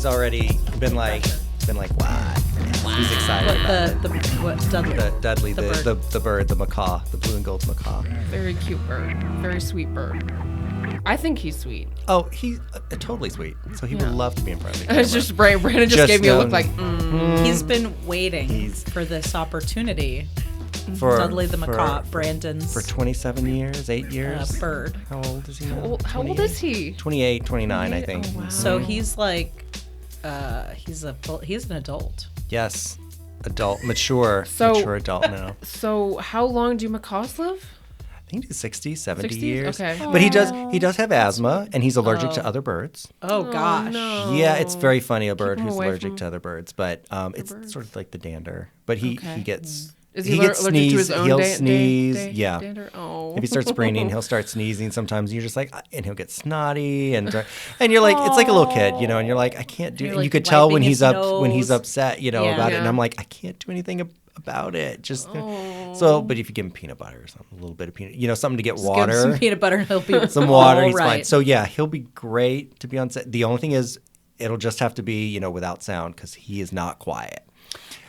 already been like, what? He's excited about it. Dudley, the bird, the macaw, the blue and gold macaw. very cute bird, very sweet bird. I think he's sweet. Oh, he's totally sweet. So he would love to be in front of the camera. It's just Brandon just gave me a look like. He's been waiting for this opportunity. For Dudley the macaw, Brandon's for 27 years, 8 years. Bird. How old is he now? How old is he? 28, 29, I think. Oh, wow. So he's like, he's an adult. Yes, adult, mature adult now. So how long do macaws live? I think he's 60, 70 60s? years. Okay. But he does have asthma, and he's allergic to other birds. Oh gosh. No. Yeah, it's very funny, a bird him who's away allergic from to other birds. But it's sort of like the dander. But he gets... Is he gets allergic to his sneeze, own he'll sneeze. dander? Oh. If he starts spraining, he'll start sneezing. Sometimes you're just like, and he'll get snotty, and you're like, it's like a little kid, and you're like, I can't do it. And like you could tell when he's wiping his nose. upset, about it. And I'm like, I can't do anything about it. Just but if you give him peanut butter or something, a little bit of peanut, something to get Just water, give him some peanut butter, and he'll be some water, all he's fine. right. So yeah, he'll be great to be on set. The only thing is, it'll just have to be without sound because he is not quiet.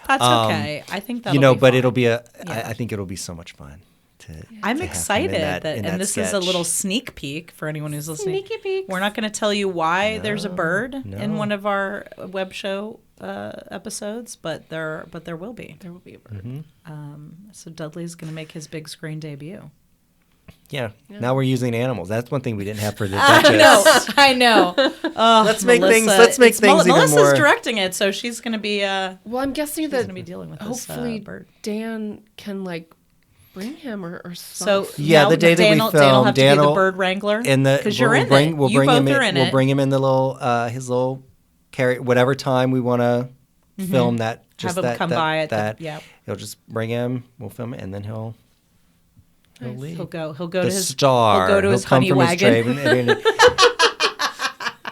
That's okay. I think that'll be but fine. it'll be I think it'll be so much fun. I'm excited in and this is a sketch. little sneak peek for anyone who's listening. Sneaky peek. We're not going to tell you why there's a bird in one of our web show episodes, but there will be. There will be a bird. Mm-hmm. So Dudley's going to make his big screen debut. Yeah. Now we're using animals. That's one thing we didn't have for the Duchess. I know. Let's make things even Melissa's more. directing it, so she's going to be. Well, I'm guessing she's that going to be dealing with hopefully this bird. Dan can bring him or So something. Yeah, the day that we Dan will film, have to be the bird wrangler because you're in it. We'll You bring both him are in. in We'll it. bring him in the little his little carry whatever time we want to film that. Just Have him that, come that, by at that. the He'll just bring him. We'll film it, and then he'll leave. He'll go the to his star. He'll go to his honey wagon.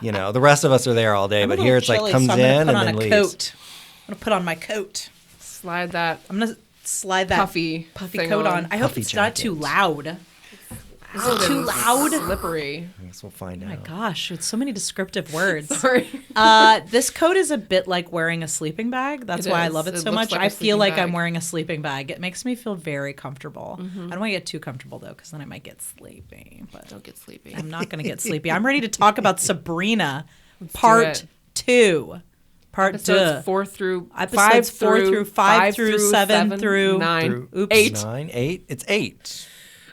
The rest of us are there all day, I'm but a here little it's chilly, comes so I'm in gonna and put then on a leaves. coat. I'm gonna put on my coat. Slide that I'm gonna slide that puffy coat thing on. I hope Puffy it's not too jacket. loud. Is it too loud? slippery. I guess we'll find out. Oh my gosh, it's so many descriptive words. Sorry. This coat is a bit like wearing a sleeping bag. That's It why I is. love it It so looks much. like a I feel sleeping like I'm bag. wearing a sleeping bag. It makes me feel very comfortable. I don't want to get too comfortable though, because then I might get sleepy. But Don't get sleepy. I'm not going to get sleepy. I'm ready to talk about Sabrina, part 2. Part 2. Episodes 4 through Episodes 5 4 through 5 through 7 7 through 9. Oops. 8. 9, 8. It's 8.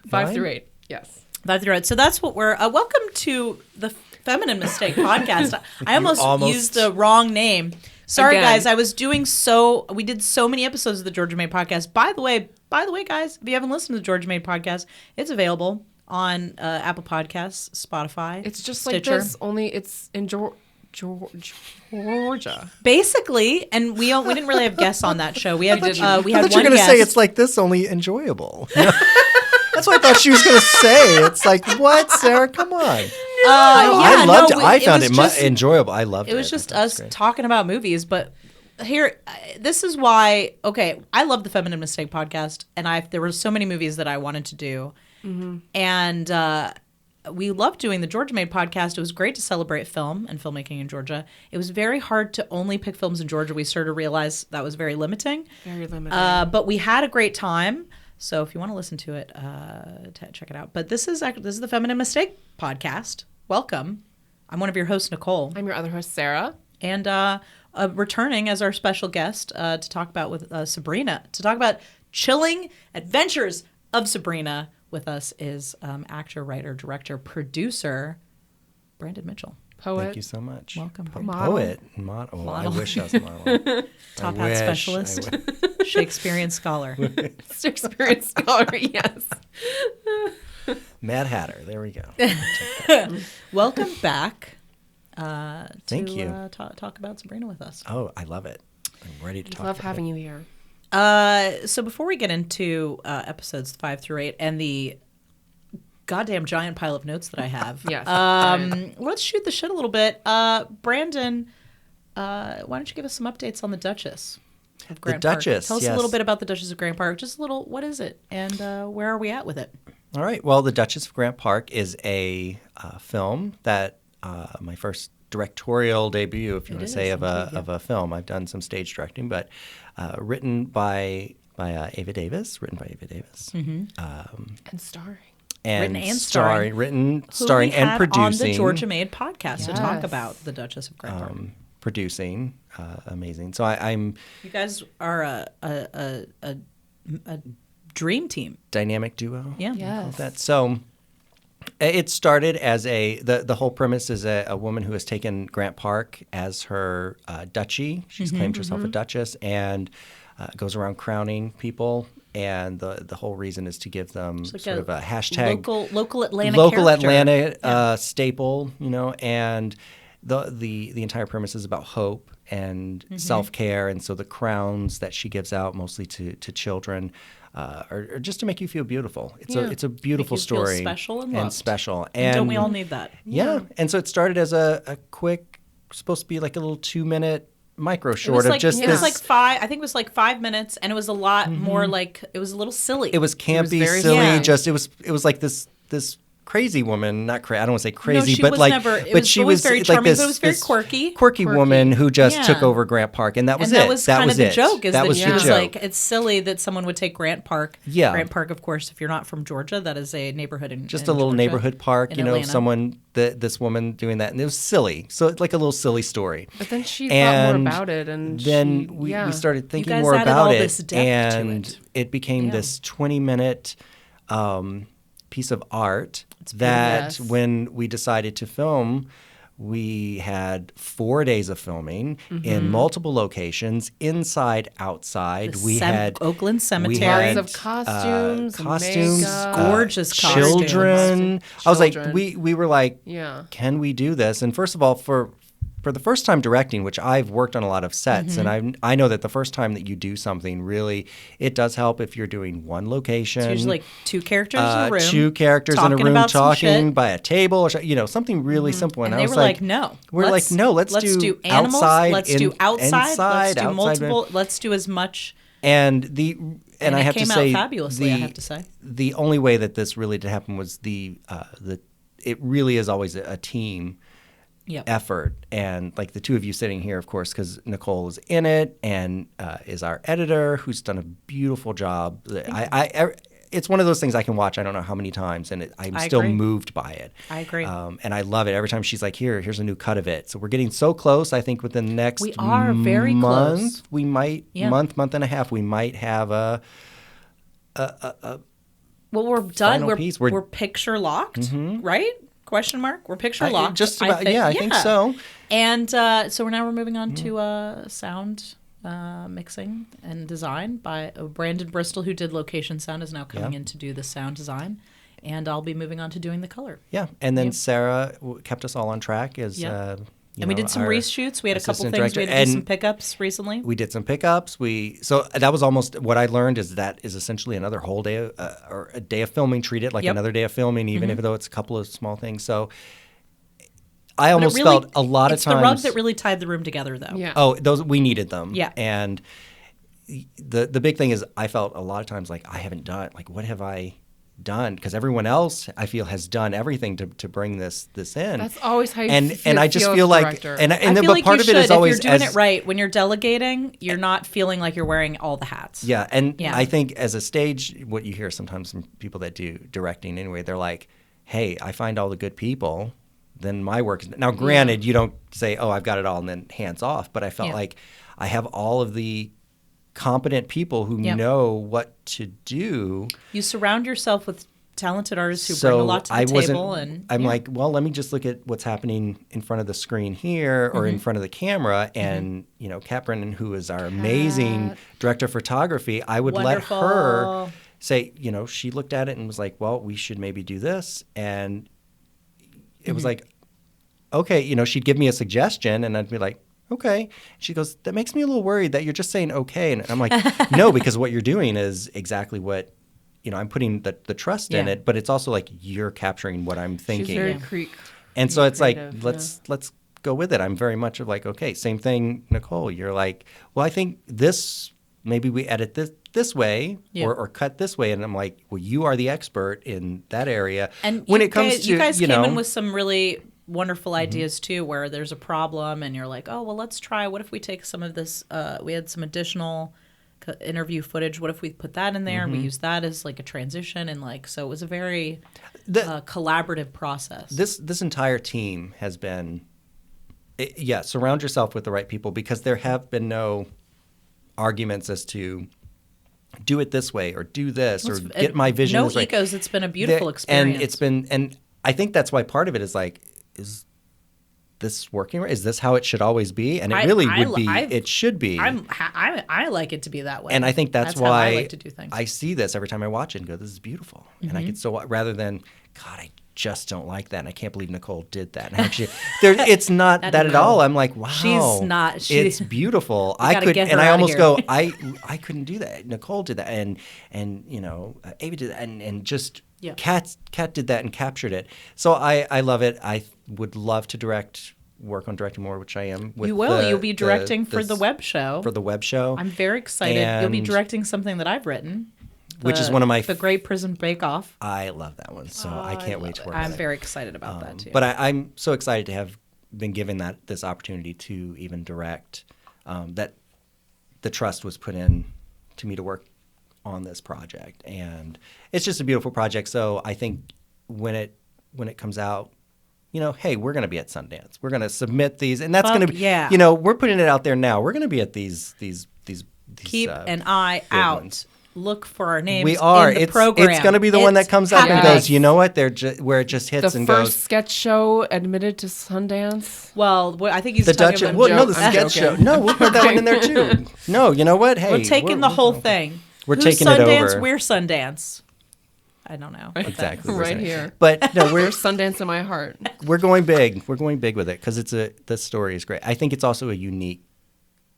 5 9? through 8. Yes. 5 through 8. So that's what we're. Welcome to the Feminine Mistake podcast. I almost used the wrong name. Sorry, Again. guys. We did so many episodes of the Georgia Made podcast. By the way, guys, if you haven't listened to the Georgia Made podcast, it's available on Apple Podcasts, Spotify. It's just Stitcher. like this, only it's in Georgia. Basically, and we didn't really have guests on that show. We had didn't. we I had thought you were one going to guest. say it's like this, only enjoyable. That's what I thought she was going to say. It's like, what, Sarah? Come on. I loved it. I found it enjoyable. I loved it. It was just I thought us great. talking about movies, but here, this is why. Okay, I love the Feminine Mistake podcast, and there were so many movies that I wanted to do, and we loved doing the Georgia Made podcast. It was great to celebrate film and filmmaking in Georgia. It was very hard to only pick films in Georgia. We started to realize that was very limiting. Very limited. But we had a great time. So if you want to listen to it, check it out. But this is the Feminine Mistake podcast. Welcome. I'm one of your hosts, Nicole. I'm your other host, Sarah. And returning as our special guest to talk about with Sabrina, to talk about Chilling Adventures of Sabrina. With us is actor, writer, director, producer, Brandon Mitchell. Poet. Thank you so much. Welcome. Poet. Model. I wish I was a model. Top hat specialist. Shakespearean scholar. Shakespearean scholar, yes. Mad Hatter. There we go. Welcome back. Thank you. Talk about Sabrina with us. Oh, I love it. I'm ready to talk Love about having it. you here. So before we get into episodes 5 through 8 and the goddamn giant pile of notes that I have, Yes. let's shoot the shit a little bit. Brandon, why don't you give us some updates on the Duchess of Grant Park? Duchess, Tell us a yes. little bit about the Duchess of Grant Park. Just a little, what is it, and where are we at with it? All right. Well, The Duchess of Grant Park is a film that my first directorial debut, if you want to say, of a film. I've done some stage directing, but written by Ava Davis. And starring. Starring and producing on the Georgia Made podcast to talk about the Duchess of Grand Park. Producing, amazing. So I'm. You guys are a dream team, dynamic duo. Yeah, Yes. That so. It started as the whole premise is a woman who has taken Grant Park as her duchy. She's claimed herself a duchess and goes around crowning people. And the whole reason is to give them sort of a hashtag local Atlanta staple, and the entire premise is about hope and self-care. And so the crowns that she gives out mostly to children are just to make you feel beautiful. It's a beautiful story. Feel special and loved. loved. Special. And don't we all need that? Yeah. And so it started as a quick, supposed to be like a little 2-minute micro short of just it this. was like 5. I think it was like 5 minutes, and it was a lot more like it was a little silly. It was campy, very silly. silly. Just it was like this crazy woman, not crazy. I don't want to say crazy, she but was like, never, it but was she always was very like charming, this, but it was very this quirky woman who just took Yeah. over Grant Park, and that was and it. that was kind of the joke. Is that was she the was joke. like, it's silly that someone would take Grant Park. Yeah. Grant Park, of course, if you're not from Georgia, that is a neighborhood in Just in a little Georgia, neighborhood park, in Atlanta. this woman doing that, and it was silly. So it's like a little silly story. But then she And thought more about it, and then she, we started thinking guys more added about all it, this depth to and it. became Yeah. this 20-minute piece of art beautiful. that Yes. when we decided to film, we had 4 days of filming in multiple locations, inside, outside. The we had Oakland Cemetery. we had, Lots of costumes, makeup. Gorgeous children. I was like, Children. we were like, Yeah. can we do this? And first of all, for the first time directing, which I've worked on a lot of sets, and I know that the first time that you do something, really, it does help if you're doing one location. It's usually like 2 characters in a room. 2 characters in a talking room about some talking shit. by a table, or something really simple. And I they was were like, no. We're like, no, let's do animals. outside, Let's do outside. Let's do outside, multiple. Let's do as much. And And I it have came to out say, fabulously, I have to say. the only way that this really did happen was it really is always a team Yep. effort. And like the two of you sitting here, of course, because Nicole is in it and is our editor, who's done a beautiful job. It's one of those things I can watch I don't know how many times, and I'm still agree. moved by it. I agree. And I love it. Every time she's like, here's a new cut of it. So we're getting so close. I think within the next We are very month, close. we might, Yeah. month and a half, we might have a Well, we're done. final piece. We're picture locked, right? Question mark. We're picture locked. just about, I think so. And so we're moving on to sound mixing and design by Brandon Bristol, who did location sound, is now coming in to do the sound design. And I'll be moving on to doing the color. Yeah. And then Yeah. Sarah kept us all on track as Yeah. And we did some our reshoots. We had a couple assistant things. director. We had to do some And pickups recently. we did some pickups. So that was almost what I learned is that is essentially another whole day or a day of filming. Treat it like Yep. another day of filming, even if though it's a couple of small things. So I But it almost really- felt a lot of it's times. the rug that really tied the room together, though. Yeah. Oh, those we needed them. Yeah. And the big thing is I felt a lot of times like I haven't done what have I done? Because everyone else I feel has done everything to bring this in. That's always how you and I just feel feel as like director. and I then feel but like part you of it should, is always if you're doing as, it right. When you're delegating, you're not feeling like you're wearing all the hats. Yeah, and Yeah. I think as a stage, what you hear sometimes from people that do directing anyway, they're like, "Hey, I find all the good people, then my work is." Now, granted, you don't say, "Oh, I've got it all," and then hands off. But I felt like I have all of the competent people who know what to do. You surround yourself with talented artists who bring a lot to the table. And I'm like, well, let me just look at what's happening in front of the screen here or in front of the camera. And, Kat Brennan, who is our amazing director of photography, I would Wonderful. let her say, she looked at it and was like, well, we should maybe do this. And it was like, okay, she'd give me a suggestion and I'd be like, okay. She goes, that makes me a little worried that you're just saying okay. And I'm like, no, because what you're doing is exactly what, I'm putting the trust in it, but it's also like you're capturing what I'm thinking. She's very creek. And so it's like, creative, let's go with it. I'm very much of like, okay, same thing, Nicole. You're like, well, I think maybe we edit this way or cut this way. And I'm like, well, you are the expert in that area. And when you it comes guys, to, you guys came in with some really wonderful ideas too, where there's a problem and you're like, oh, well, let's try. What if we take some of this? We had some additional interview footage. What if we put that in there and we use that as like a transition? And like, so it was a very collaborative process. This entire team has been, surround yourself with the right people, because there have been no arguments as to do it this way or do this or get my vision. No this way. egos. It's been a beautiful experience. And I think that's why part of it is like, is this working right? Is this how it should always be? And it really would be. It should be. I like it to be that way. And I think that's why how I like to do things. I see this every time I watch it and go, this is beautiful. And I get so, rather than, God, I just don't like that. And I can't believe Nicole did that. And actually, it's not that at all. I'm like, wow. She's not. It's beautiful. I could, and I almost go, I couldn't do that. Nicole did that. And Ava did that. And just, Kat did that and captured it. So I love it. I would love to work on directing more, which I am. You will. You'll be directing for the web show. For the web show. I'm very excited. You'll be directing something that I've written. Which is one of my... The Great Prison Bake Off. I love that one. So I can't wait to work on it. I'm very excited about that, too. But I'm so excited to have been given this opportunity to even direct, that the trust was put in to me to work on this project. And it's just a beautiful project. So I think when it comes out, hey, we're going to be at Sundance. We're going to submit these. And that's going to be, we're putting it out there now. We're going to be at these Keep an eye out. Ones. Look for our names we are. in the program. It's going to be the one that comes up and goes, you know what? Where it just hits and goes. The first sketch show admitted to Sundance. Well, I think he's the talking Dutch. about Well, no, the sketch show. No, we'll put that one in there too. No, you know what? Hey, we're taking the whole thing. We're Who's taking Sundance? it over. We're Sundance. I don't know. Exactly. Right here. But no, we're Sundance in my heart. We're going big. We're going big with it because the story is great. I think it's also a unique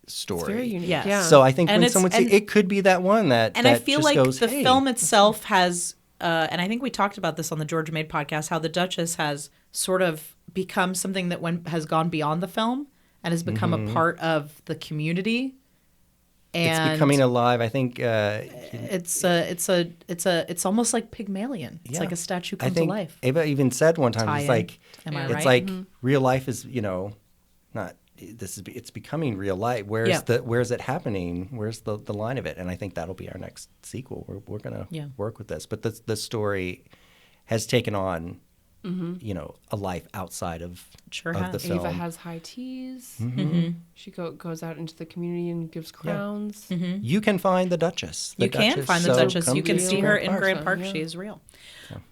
story. It's very unique. Yes. Yeah. So I think when someone sees it, could be that one that and that I feel just like goes, the hey. film itself has, and I think we talked about this on the Georgia Made podcast, how the Duchess has sort of become something that has gone beyond the film and has become a part of the community. And it's becoming alive. I think it's almost like Pygmalion. It's like a statue come to life. Ava even said one time, it's like, am I it's right? like real life is, not. It's becoming real life. Where's it happening? Where's the line of it? And I think that'll be our next sequel. We're gonna work with this. But the story has taken on a life outside of the film. Ava has high teas. She goes out into the community and gives crowns. You can find the Duchess. You can find the Duchess. You can see her in Grant Park. She is real.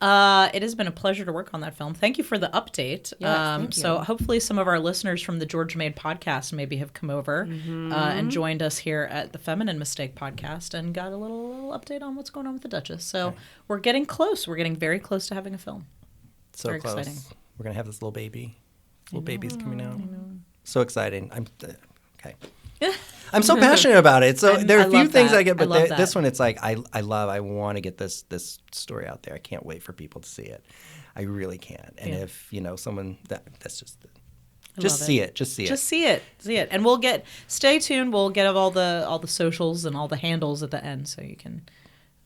It has been a pleasure to work on that film. Thank you for the update. Thank you. So hopefully some of our listeners from the Georgia Made podcast maybe have come over and joined us here at the Feminine Mistake podcast and got a little update on what's going on with the Duchess. So we're getting close. We're getting very close to having a film. So very close. Exciting. We're gonna have this little baby. Little baby's coming out. So exciting. Okay. I'm so passionate about it. So there are a few things I get, but this one, it's like I want to get this story out there. I can't wait for people to see it. I really can't. And if someone that's just see it. Just see it. And stay tuned. We'll get all the socials and all the handles at the end, so you can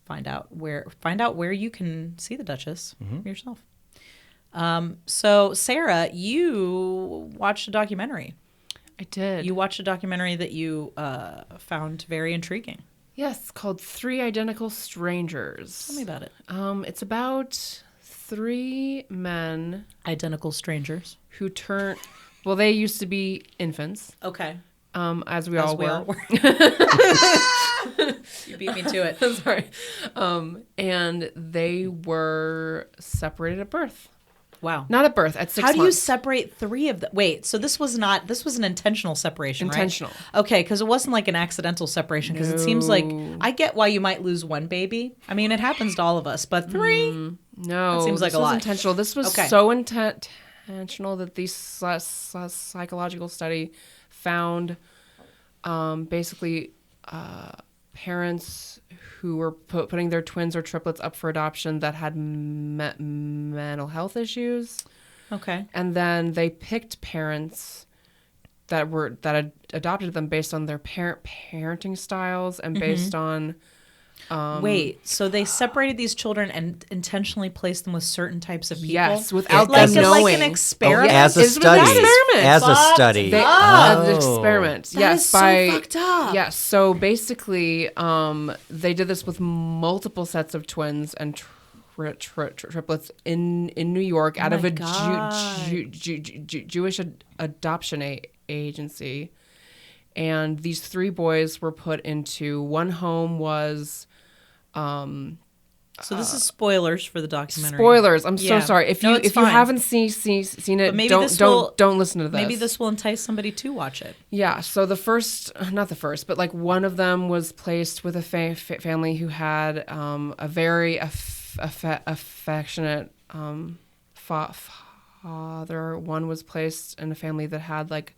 find out where you can see the Duchess yourself. So Sarah, you watched a documentary. I did. You watched a documentary that you found very intriguing. Yes, called 3 Identical Strangers. Tell me about it. It's about 3 men. Identical strangers. Who they used to be infants. Okay. As we all were. You beat me to it. Sorry. And they were separated at birth. Wow. Not at birth, at 6 months. How do you separate 3 of them? Wait, so this was an intentional separation, intentional. Right? Okay, because it wasn't like an accidental separation, because it seems like, I get why you might lose 1 baby. I mean, it happens to all of us, but 3? No. That seems like a lot. Intentional. This was so intentional that the psychological study found basically parents who were putting their twins or triplets up for adoption that had mental health issues. Okay. And then they picked parents that adopted them based on their parenting styles and based on Wait, so they separated these children and intentionally placed them with certain types of people? Yes, without like, them knowing. like an experiment. As a It was an study. experiment. As a Fucked study. up. An experiment. That yes, is so by fucked up. Yes, so basically, they did this with multiple sets of twins and triplets in New York out of a Jewish adoption agency, and these 3 boys were put into one home was. So this is spoilers for the documentary. Spoilers. I'm Yeah. so sorry. If No, you it's if you fine. haven't seen it, maybe don't this don't will- don't listen to this. Maybe this will entice somebody to watch it. Yeah. So not the first, but like one of them was placed with a family who had a very affectionate father. One was placed in a family that had like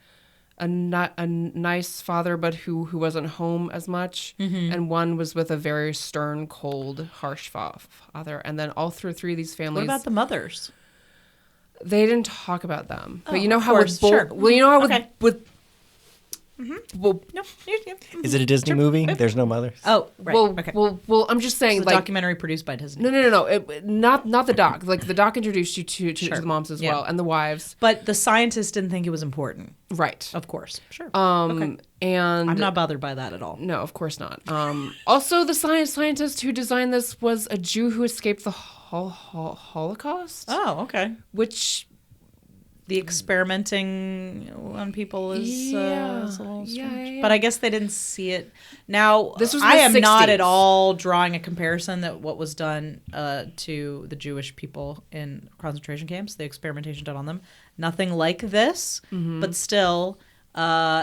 a nice father, but who wasn't home as much. And one was with a very stern, cold, harsh father. And then all through 3 of these families. What about the mothers? They didn't talk about them. Oh, But you know of how course, with sure. well, you know how Okay. with well, No. Is it a Disney movie? There's no mothers? Oh, right. okay. well, I'm just saying, It's a like, documentary produced by Disney. no. Not the doc. Like the doc introduced you to the moms as Yeah. well and the wives, But the scientists didn't think it was important. right? Of course. Sure. And I'm not bothered by that at all. no, of course not. Also, the scientist who designed this was a Jew who escaped the Holocaust, Oh, okay. which. The experimenting on people is Yeah. is a little strange. Yeah. But I guess they didn't see it. Now, This was I the am not 60s. at all drawing a comparison that what was done to the Jewish people in concentration camps, the experimentation done on them. Nothing like this, but still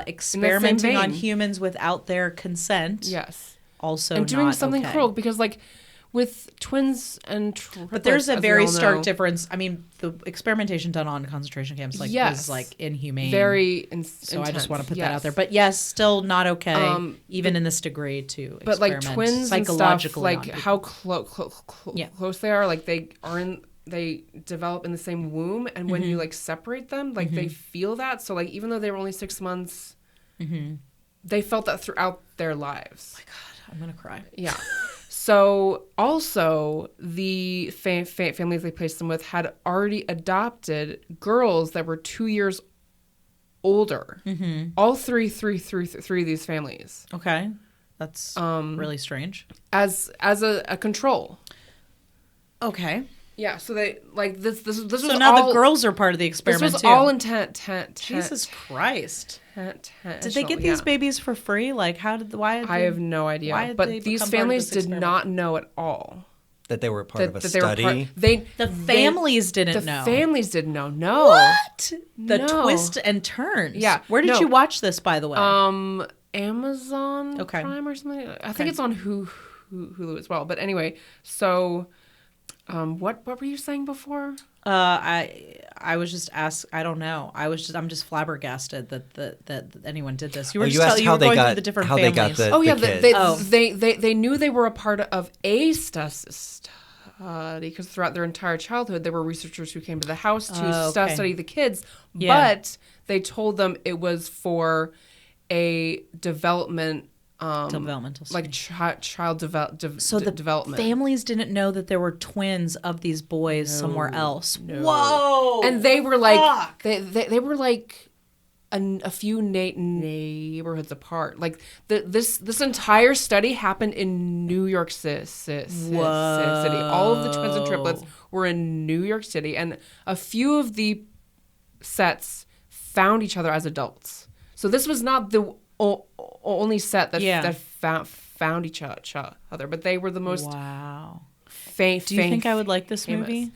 experimenting on vein. humans without their consent. Yes. Also And doing not something okay. cruel because, like, with twins and triplets, But there's a as we very all stark know, difference. I mean, the experimentation done on concentration camps was Yes. like inhumane. very So I just want to put that yes. out there. But yes, still not okay, even but- in this degree to But like experiment twins and stuff, psychologically like on people. how Yeah. close they are, like they develop in the same womb, and when you like separate them, like they feel that. So like even though they were only 6 months, they felt that throughout their lives. I'm gonna cry. Yeah. So also the families they placed them with had already adopted girls that were 2 years older. All three of these families Okay, that's really strange. as a control. Okay, Yeah. So they like this was so now all, the girls are part of the This experiment was too. all intent. Jesus Christ! Did they Did get these babies for free? Like, how did why? Did I they- have no why idea. did But they these become part of families this did experiment? not know at all That they were part of a that they were study? part. The families didn't The know. families didn't know. No. What? The No. twist and turns. Yeah, Where did no. you watch this, by the way? Amazon Okay. Prime or something. I think Okay. it's on Hulu as well. But anyway, so what were you saying before? I was just I don't know. I'm just flabbergasted that anyone did this. You were Oh, just you asked you how were they going got through the different how families. they got the Oh yeah, kids. they knew they were a part of a study because throughout their entire childhood there were researchers who came to the house to okay. study the kids, Yeah. but they told them it was for a developmental like child So the development. families didn't know that there were twins of these boys somewhere else. Whoa! And they were like Fuck. they were like a few neighborhoods apart. Like this entire study happened in New York City. All of the twins and triplets were in New York City, and a few of the sets found each other as adults. So this was not the only set that found each other, but they were the most Wow. famous. Do you think I would like this movie?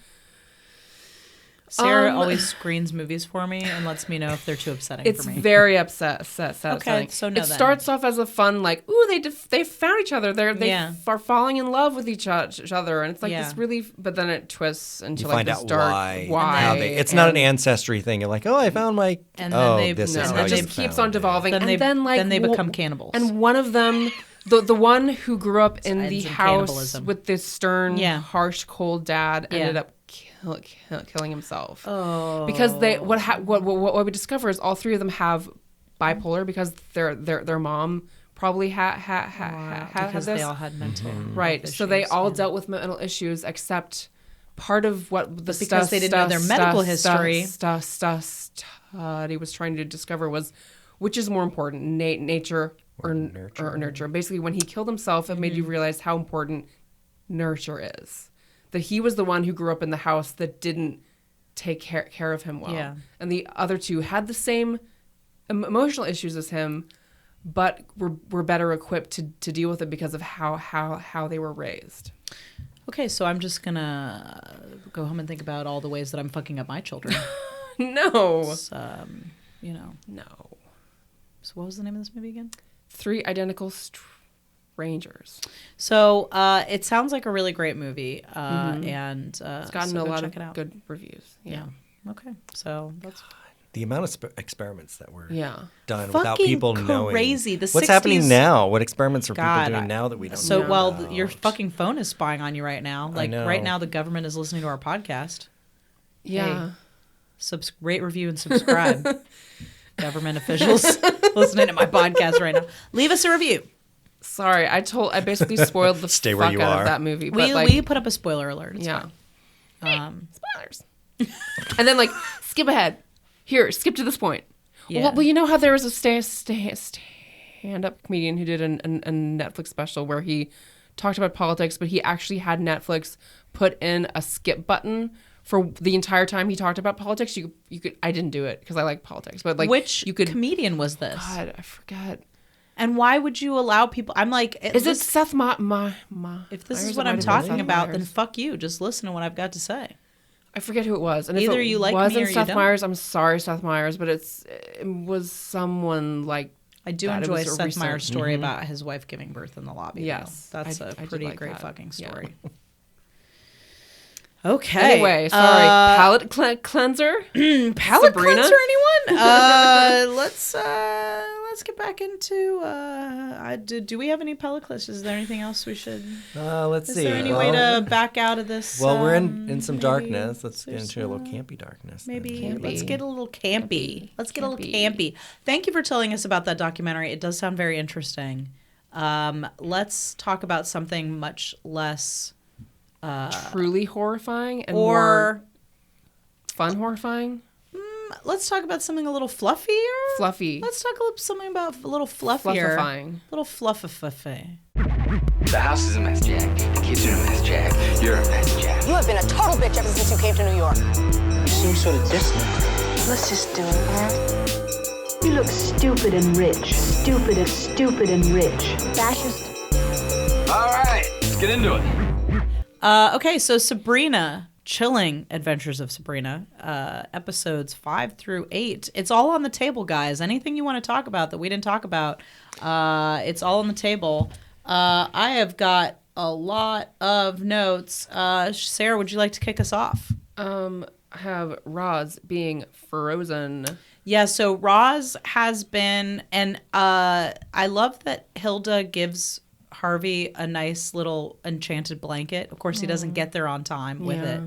Sarah always screens movies for me and lets me know if they're too upsetting It's for me. very upsetting. so no it then. starts off as a fun, like, ooh, they found each other. They Yeah. are falling in love with each other, and it's like Yeah. this really. But then it twists into You like find this out dark why. How they, it's not an ancestry thing. You're like, oh, I found my. And then oh, they- this no, is No, how it you just keeps found on it. devolving, Then and they then they become cannibals. And one of them, the one who grew up in ends the in house cannibalism. with this stern, Yeah. harsh, cold dad, Yeah. ended up killing himself. Oh. Because what we discover is all three of them have bipolar because their mom probably had because this. they all had mental Right. issues, So they all yeah. dealt with mental issues, except part of what the because they didn't know their medical history. Study was trying to discover was which is more important, nature or nurture. Basically, when he killed himself, it made you realize how important nurture is. That he was the one who grew up in the house that didn't take care of him well. Yeah. And the other two had the same emotional issues as him, but were better equipped to deal with it because of how they were raised. Okay, so I'm just gonna go home and think about all the ways that I'm fucking up my children. No. You know. No. So what was the name of this movie again? 3 Identical Strangers. So it sounds like a really great movie, and It's gotten so a go lot check of it out. good reviews. Yeah. Okay, so that's The amount of experiments that were Yeah. done without Fucking people knowing. crazy. The What's 60s happening now? What experiments are God, people doing now that we don't so know well. about? Your fucking phone is spying on you right now. Like know. right now, the government is listening to our podcast. Yeah. Rate, review, and subscribe. Government officials listening to my podcast right now. Leave us a review. Sorry, I basically spoiled the Stay where fuck you out are. of that movie. But We like, we put up a spoiler alert. It's yeah. fine. Spoilers. And then like skip ahead. Here, skip to this point. Yeah. Well, you know how there was a stand-up comedian who did a Netflix special where he talked about politics, but he actually had Netflix put in a skip button for the entire time he talked about politics. You could. I didn't do it because I like politics, but like Which you could. comedian was this? God, I forget. And why would you allow people? I'm like, Is it Seth Ma? If this is Myers? what It I'm might have been talking Seth about, then Myers. fuck you. Just listen to what I've got to say. I forget who it was. And Either if it you like me wasn't or you Seth don't. Myers, I'm sorry, Seth Myers, but it was someone like. I do that. It enjoy was a Seth recent- Myers' story about his wife giving birth in the lobby. Yes, though. That's I a did pretty like great that. fucking Yeah. story. Okay. Anyway, sorry. Palate cleanser. Palate Sabrina? cleanser, anyone? Let's get back into. Do we have any palate cleansers? Is there anything else we should? Let's Is see. there any way to back out of this? Well, we're in some maybe darkness. Let's get there's, into a little campy darkness. then. Maybe Campy. let's get a little campy. Let's get a little Campy. campy. Thank you for telling us about that documentary. It does sound very interesting. Let's talk about something much less Truly horrifying and or more fun horrifying. let's talk about something a little fluffier. Fluffy. Let's talk about something about a little fluffier. Fluffifying. Little fluffify. The house is a mess, Jack. The kids are a mess, Jack. You're a mess, Jack. You have been a total bitch ever since you came to New York. You seem sort of distant. Let's just do it, man. You look stupid and rich. Stupid and rich. Fascist. All right, let's get into it. Okay, so Sabrina, Chilling Adventures of Sabrina, episodes 5 through 8. It's all on the table, guys. Anything you want to talk about that we didn't talk about, it's all on the table. I have got a lot of notes. Sarah, would you like to kick us off? I have Roz being frozen. Yeah, so Roz has been, and I love that Hilda gives Harvey a nice little enchanted blanket. Of course, he doesn't get there on time with it.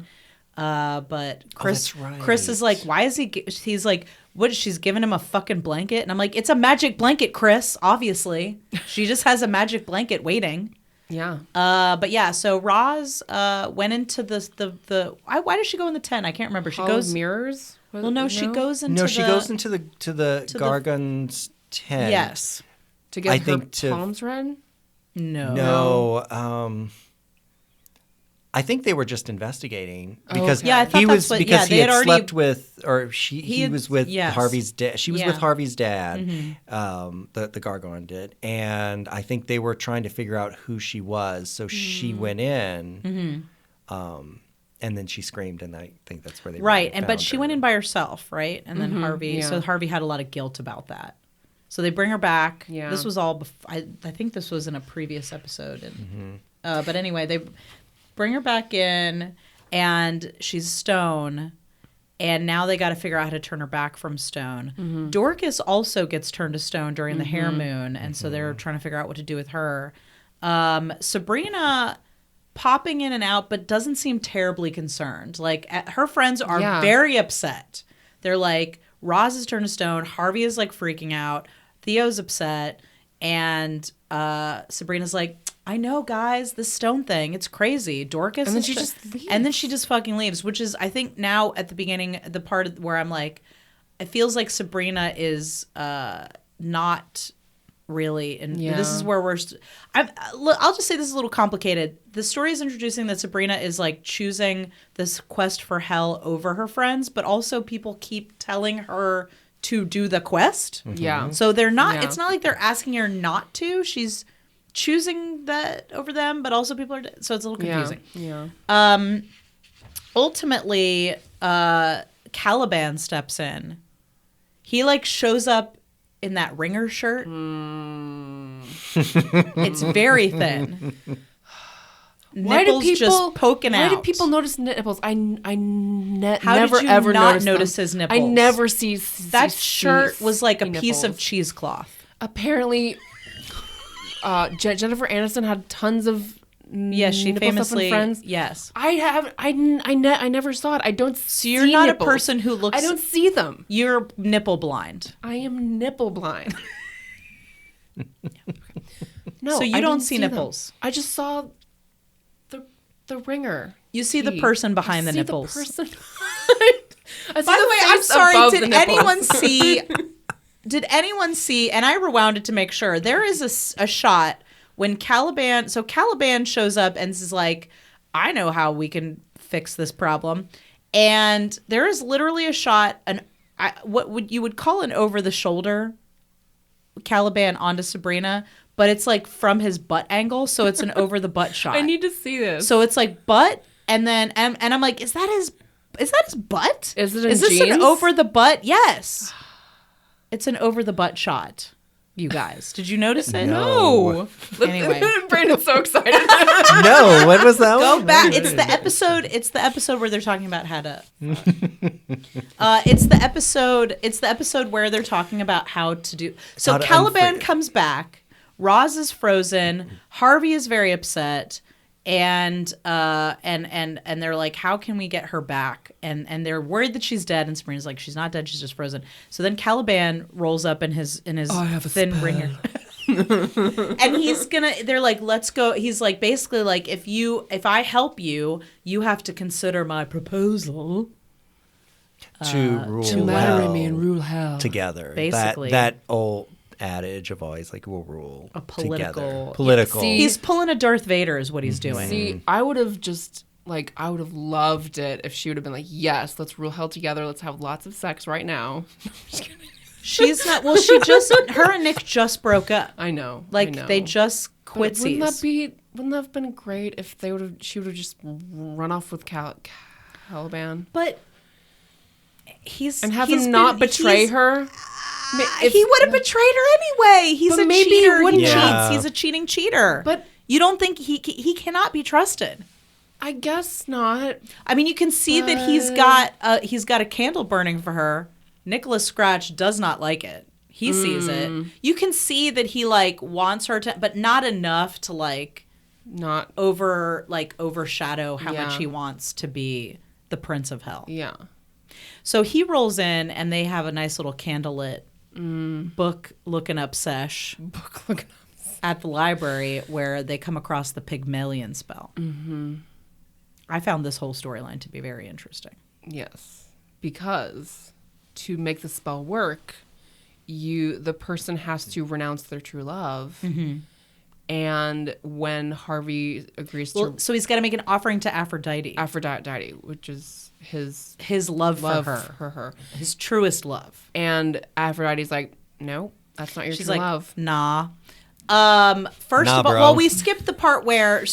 But Chris, that's right. Chris is like, why is he? He's like, what? She's giving him a fucking blanket, and I'm like, it's a magic blanket, Chris. Obviously, she just has a magic blanket waiting. Yeah. But yeah, so Roz went into the. Why does she go in the tent? I can't remember. She Hall of goes. mirrors. Well, no, she goes into. No, she goes into the Gargon's tent. Yes. To get I her think to- palms read. No. No, I think they were just investigating because okay. Yeah, I thought he that's was what- because yeah, he they had had already- slept with, or he had- was with yes. Harvey's dad. She was Yeah. with Harvey's dad. Mm-hmm. The Gargon did, and I think they were trying to figure out who she was. So she went in, and then she screamed, and I think that's where they Right, really and but found she her. went in by herself, right? And then Harvey, so yeah. Harvey had a lot of guilt about that. So they bring her back. Yeah. This was all. I think this was in a previous episode, and but anyway, they bring her back in, and she's stone, and now they got to figure out how to turn her back from stone. Dorcas also gets turned to stone during the hair moon, and so they're trying to figure out what to do with her. Sabrina popping in and out, but doesn't seem terribly concerned. Like her friends are Yeah. very upset. They're like, Roz is turned to stone. Harvey is like freaking out. Theo's upset. And Sabrina's like, I know, guys, this stone thing, it's crazy. Dorcas. And then is she just leaves. And then she just fucking leaves, which is, I think, now at the beginning, the part where I'm like, it feels like Sabrina is not really, and this is where I'll just say this is a little complicated. The story is introducing that Sabrina is like choosing this quest for hell over her friends, but also people keep telling her to do the quest. Yeah. So they're not, it's not like they're asking her not to. She's choosing that over them, but also people are, so it's a little confusing. Yeah. Ultimately, Caliban steps in. He like shows up in that ringer shirt. It's very thin. Nipples just poking out. Why do people notice nipples? How never did you ever not notice his nipples? I never see that shirt was like a piece of nipples. cheesecloth. Apparently, Jennifer Aniston had tons of Yes, she nipple stuff famously. in Friends. Yes, I never saw it. I don't. So you're not a person who looks. I don't see them. You're nipple blind. I am nipple blind. No, So you I don't didn't see them. nipples. I just saw the ringer. You see the person behind the nipples. I see By the way, I'm face sorry. above the Did nipples. anyone see? Did anyone see? And I rewound it to make sure. There is a shot when Caliban. So Caliban shows up and is like, "I know how we can fix this problem." And there is literally a shot, what you would call an over the shoulder Caliban onto Sabrina, but it's like from his butt angle, so it's an over the butt shot. I need to see this. So it's like butt, and then and I'm like, is that his butt? Is it in Is this an jeans? over the butt? Yes. It's an over the butt shot. You guys, did you notice it? No. Anyway, Brandon's so excited. No, what was that go one? back. It's the episode. It's the episode where they're talking about how to. It's the episode. It's the episode where they're talking about how to do. So How to Caliban unfreeze. comes back. Roz is frozen. Harvey is very upset, and they're like, how can we get her back? And they're worried that she's dead. And Sabrina's like, she's not dead. She's just frozen. So then Caliban rolls up in his thin ringer. And they're like, let's go. He's like, basically like, if I help you, you have to consider my proposal. To rule to marry hell me and rule hell. together. Basically. That old adage of always like we'll rule A political- together. Political. See, He's pulling a Darth Vader is what he's doing. See, I would have loved it if she would have been like, yes, let's rule hell together. Let's have lots of sex right now. She's not, well, her and Nick just broke up. I know. Like, I know. they just But quit. wouldn't that have been great if she would have just run off with Caliban But and have him not betray her? He would have betrayed her anyway. He's But a maybe cheater. he wouldn't He Yeah. cheats. He's a cheating cheater. But you don't think he cannot be trusted? I guess not. I mean, you can see that he's got a candle burning for her. Nicholas Scratch does not like it. He sees it. You can see that he like wants her to, but not enough to like Not. overshadow how Yeah. much he wants to be the Prince of Hell. Yeah. So he rolls in and they have a nice little candlelit book looking up sesh Book looking up. at the library where they come across the Pygmalion spell. Mm-hmm. I found this whole storyline to be very interesting. Yes. Because to make the spell work, the person has to renounce their true love. Mm-hmm. And when Harvey agrees to So he's got to make an offering to Aphrodite. Aphrodite, which is His love for her. His truest love. And Aphrodite's like, no, that's not your She's true like, love. nah. First Nah, of all, bro. well, we skipped the part where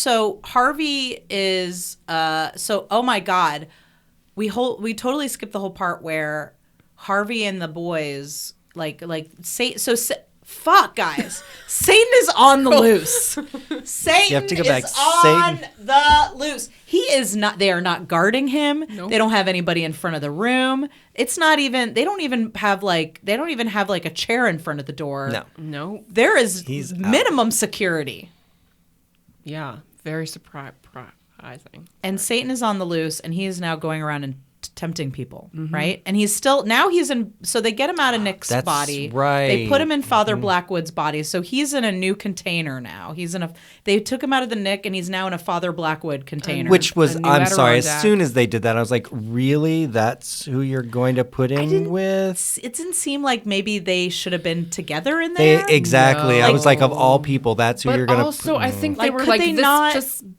Harvey is oh my god, we totally skipped the whole part where Harvey and the boys fuck guys, Satan is on the loose. Satan You have to go back. is on Satan. the loose. He is not. They are not guarding him. Nope. They don't have anybody in front of the room. It's not even. They don't even have a chair in front of the door. No. There is He's minimum security. Yeah. Very surprising. And Satan is on the loose, and he is now going around and tempting people, right? And he's still so they get him out of Nick's That's body. right. They put him in Father Blackwood's body. So he's in a new container now. They took him out of the Nick and he's now in a Father Blackwood container. Which was, A new I'm sorry, as Adirondack. soon as they did that, I was like, really? That's who you're going to put in with? it didn't seem like maybe they should have been together in there. Exactly. I No. was like, of all people, that's who But you're going to also, I think they Like, were could like, they not-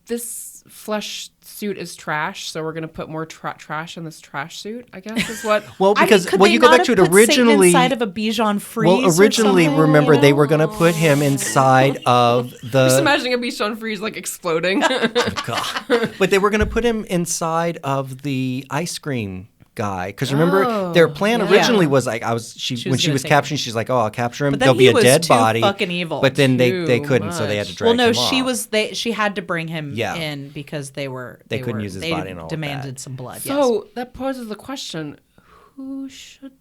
this flesh suit is trash, so we're gonna put more trash in this trash suit. I guess is what. Well, because could well, they you go not back to it have put Satan originally. inside of a Bichon Frise. Well, originally, or something, remember, you they know? were going to put him inside of Just the. imagining a Bichon Frise like exploding. But they were going to put him inside of the ice cream guy. Because remember, their plan yeah. originally was like, when was she gonna was take capturing, she's like, oh, I'll capture him. But then There'll be he a was dead too body. fucking evil. But then they Too couldn't, so they had to much. drag Well, no, him she off. was. She had to bring him Yeah. in because they couldn't use his body and all of demanded that. some blood. Yes. So that poses the question: who should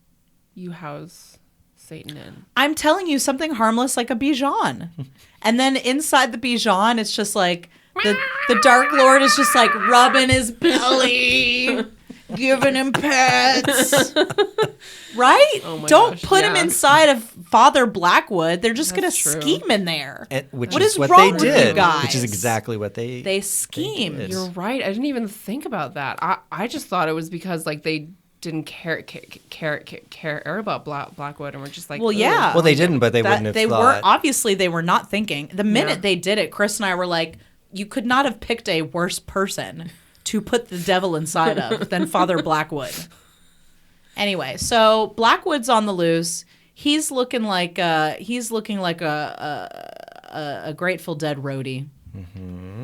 you house Satan in? I'm telling you something harmless like a Bichon, and then inside the Bichon, it's just like the Dark Lord is just like rubbing his belly, giving him pets. Right? Oh my Don't gosh, put him yeah. inside of Father Blackwood. They're just That's gonna true. scheme in there. Which What is is what wrong they with you did. guys? Which is exactly what they They schemed. did. You're right. I didn't even think about that. I just thought it was because like they didn't care about Blackwood and were just like, Well, "Ugh." yeah. Well, they didn't, but they That- wouldn't have they thought. were obviously they were not thinking. The minute Yeah. they did it, Chris and I were like, you could not have picked a worse person to put the devil inside of than Father Blackwood. Anyway, so Blackwood's on the loose. He's looking like a Grateful Dead roadie.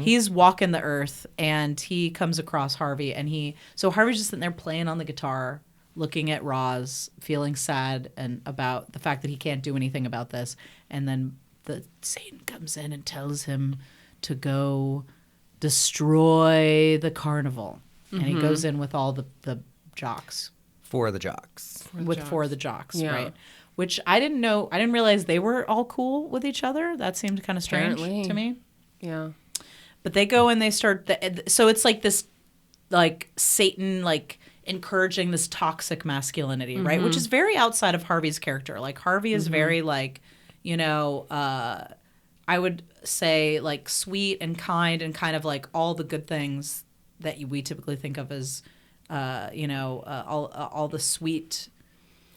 He's walking the earth, and he comes across Harvey, and Harvey's just sitting there playing on the guitar, looking at Roz, feeling sad and about the fact that he can't do anything about this, and then the Satan comes in and tells him to go destroy the carnival, and he goes in with all the jocks, For the jocks. four of the jocks, Yeah. right? Which I didn't know. I didn't realize they were all cool with each other. That seemed kind of strange Apparently. to me. Yeah. But they go and they start. So it's like this, like Satan, like encouraging this toxic masculinity, right? Which is very outside of Harvey's character. Like Harvey is very like, I would say like sweet and kind and kind of like all the good things that we typically think of as, all the sweet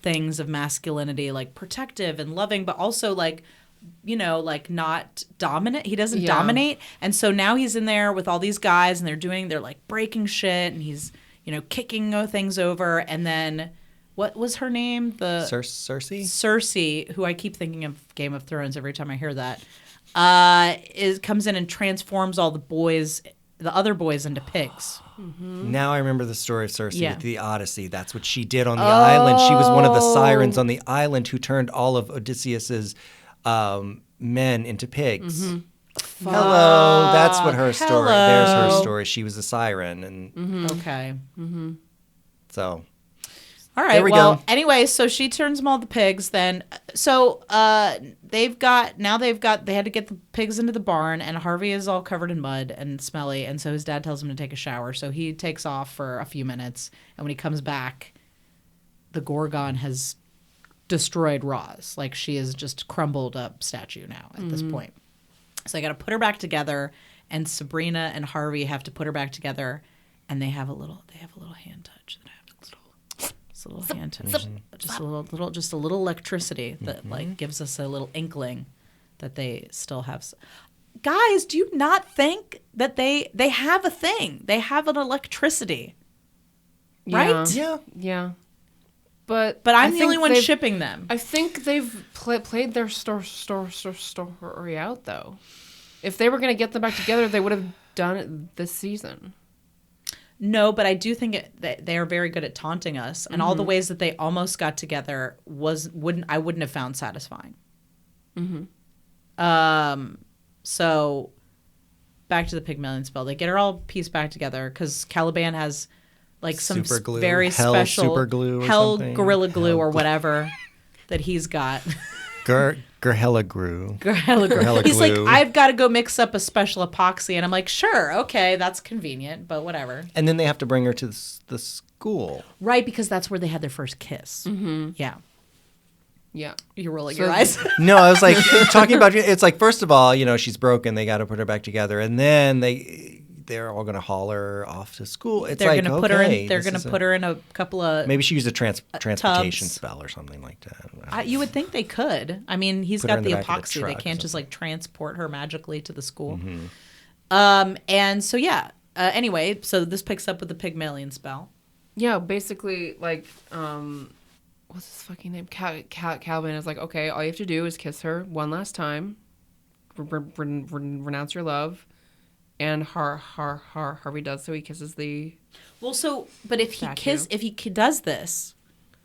things of masculinity, like protective and loving, but also like, like not dominant. He doesn't Yeah. dominate. And so now he's in there with all these guys and they're like breaking shit and he's, kicking things over. And then what was her name? Cersei? Cersei, who I keep thinking of Game of Thrones every time I hear that, comes in and transforms all the other boys into pigs. Now I remember the story of Cersei Yeah. with the Odyssey. That's what she did on the island. She was one of the sirens on the island who turned all of Odysseus's men into pigs. Hello, that's what her story. There's her Hello. story. She was a siren, and Okay. so All right. There we well, go. anyway, so she turns them all the pigs. Then, so they had to get the pigs into the barn, and Harvey is all covered in mud and smelly, and so his dad tells him to take a shower. So he takes off for a few minutes, and when he comes back, the Gorgon has destroyed Roz. Like she is just crumbled up statue now at this point. So I got to put her back together, and Sabrina and Harvey have to put her back together, and they have a little hand touch that happens. Just a little hand touch, just a little electricity that like gives us a little inkling that they still have. Guys, do you not think that they have a thing? They have an electricity, right? Yeah. But I'm I the think only one they've- shipping them. I think they've played their story out, though. If they were going to get them back together, they would have done it this season. No, but I do think that they are very good at taunting us, and all the ways that they almost got together wouldn't have found satisfying. So back to the Pygmalion spell. They get her all pieced back together because Caliban has like some Super glue, very hell special super glue or hell something. gorilla glue Hell or glue. whatever that he's got. Gerhella grew. Gerhella He's glue. like, I've got to go mix up a special epoxy. And I'm like, sure, okay, that's convenient, but whatever. And then they have to bring her to the school. Right, because that's where they had their first kiss. Mm-hmm. Yeah. Yeah. You're rolling your eyes. No, I was like, talking about, it's like, first of all, she's broken. They got to put her back together. And then they're all going to haul her off to school. It's they're like, gonna put her in. They're going to put her in a couple of. Maybe she used a transportation tubs. spell or something like that. You would think they could. I mean, he's Put her got in the the back of the epoxy. They truck or can't just like transport her magically to the school. Mm-hmm. And so yeah. Anyway, so this picks up with the Pygmalion spell. Yeah, basically, like, what's his fucking name? Calvin is like, okay, all you have to do is kiss her one last time, renounce your love, and Harvey does so. He kisses the. Well, but if he does this,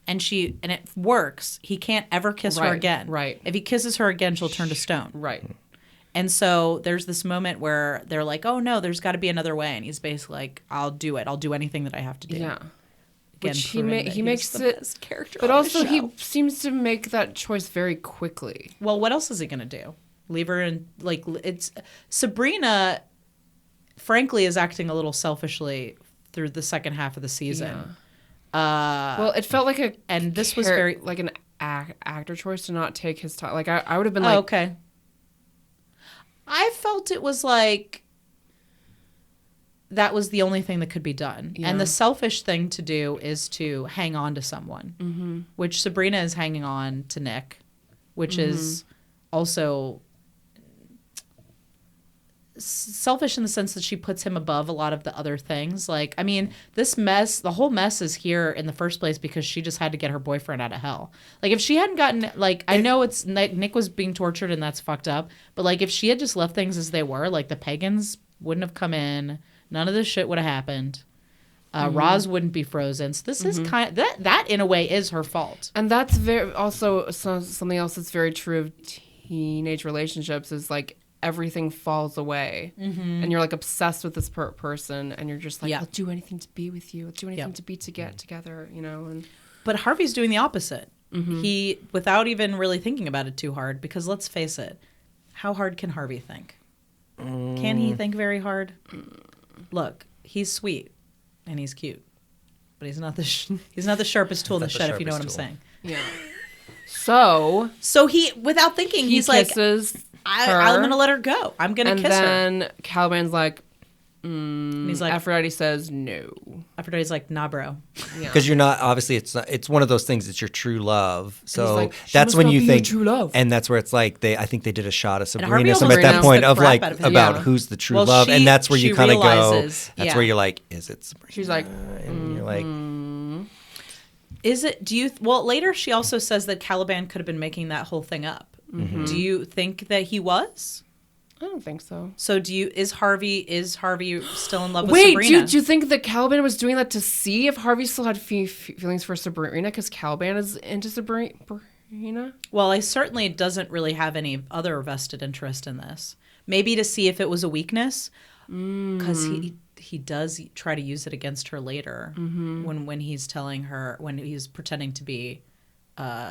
and it works, he can't ever kiss her again. Right. If he kisses her again, she'll turn to stone. Right. And so there's this moment where they're like, oh no, there's got to be another way, and he's basically like, I'll do it. I'll do anything that I have to do. Yeah. Again, Which he makes the it, best character but on also the he show. seems to make that choice very quickly. Well, what else is he gonna do? Leave her in it's Sabrina. Frankly, is acting a little selfishly through the second half of the season. Yeah. Well, it felt like this was very like an actor choice to not take his time. Like I would have been like, okay. I felt it was like that was the only thing that could be done. Yeah. And the selfish thing to do is to hang on to someone, which Sabrina is hanging on to Nick, which is also selfish in the sense that she puts him above a lot of the other things. Like, I mean, the whole mess is here in the first place because she just had to get her boyfriend out of hell. Like, if she hadn't gotten, like, I know it's Nick was being tortured and that's fucked up, but like, if she had just left things as they were, like, the pagans wouldn't have come in, none of this shit would have happened. Roz wouldn't be frozen. So this is kind of, that in a way is her fault. And that's also something else that's very true of teenage relationships is like, everything falls away and you're like obsessed with this person and you're just like, I'll do anything to be with you. I'll do anything to be together, And but Harvey's doing the opposite. He, without even really thinking about it too hard, because let's face it, how hard can Harvey think? Can he think very hard? Look, he's sweet and he's cute, but he's not the sharpest tool in the shed, if you know what I'm saying. Yeah. So he, without thinking, he's kisses like, I'm going to let her go. I'm going to kiss her. And then Caliban's like, he's like, Aphrodite says no. Aphrodite's like, nah, bro. Because you're not, obviously, it's one of those things. It's your true love. So like, that's when you think, true love. And that's where it's like I think they did a shot of Harvey Sabrina. So almost at that point renounced of the crap like out of him. about Yeah. who's the true Well, love, and that's where she you kind of go. realizes, That's where you're like, is it Sabrina? She's like, and you're like, is it? Well, later she also says that Caliban could have been making that whole thing up. Do you think that he was? I don't think so. So is Harvey still in love with Wait, Sabrina? do you think that Caliban was doing that to see if Harvey still had feelings for Sabrina? Because Caliban is into Sabrina? Well, he certainly doesn't really have any other vested interest in this. Maybe to see if it was a weakness, because he does try to use it against her later when he's telling her, when he's pretending to be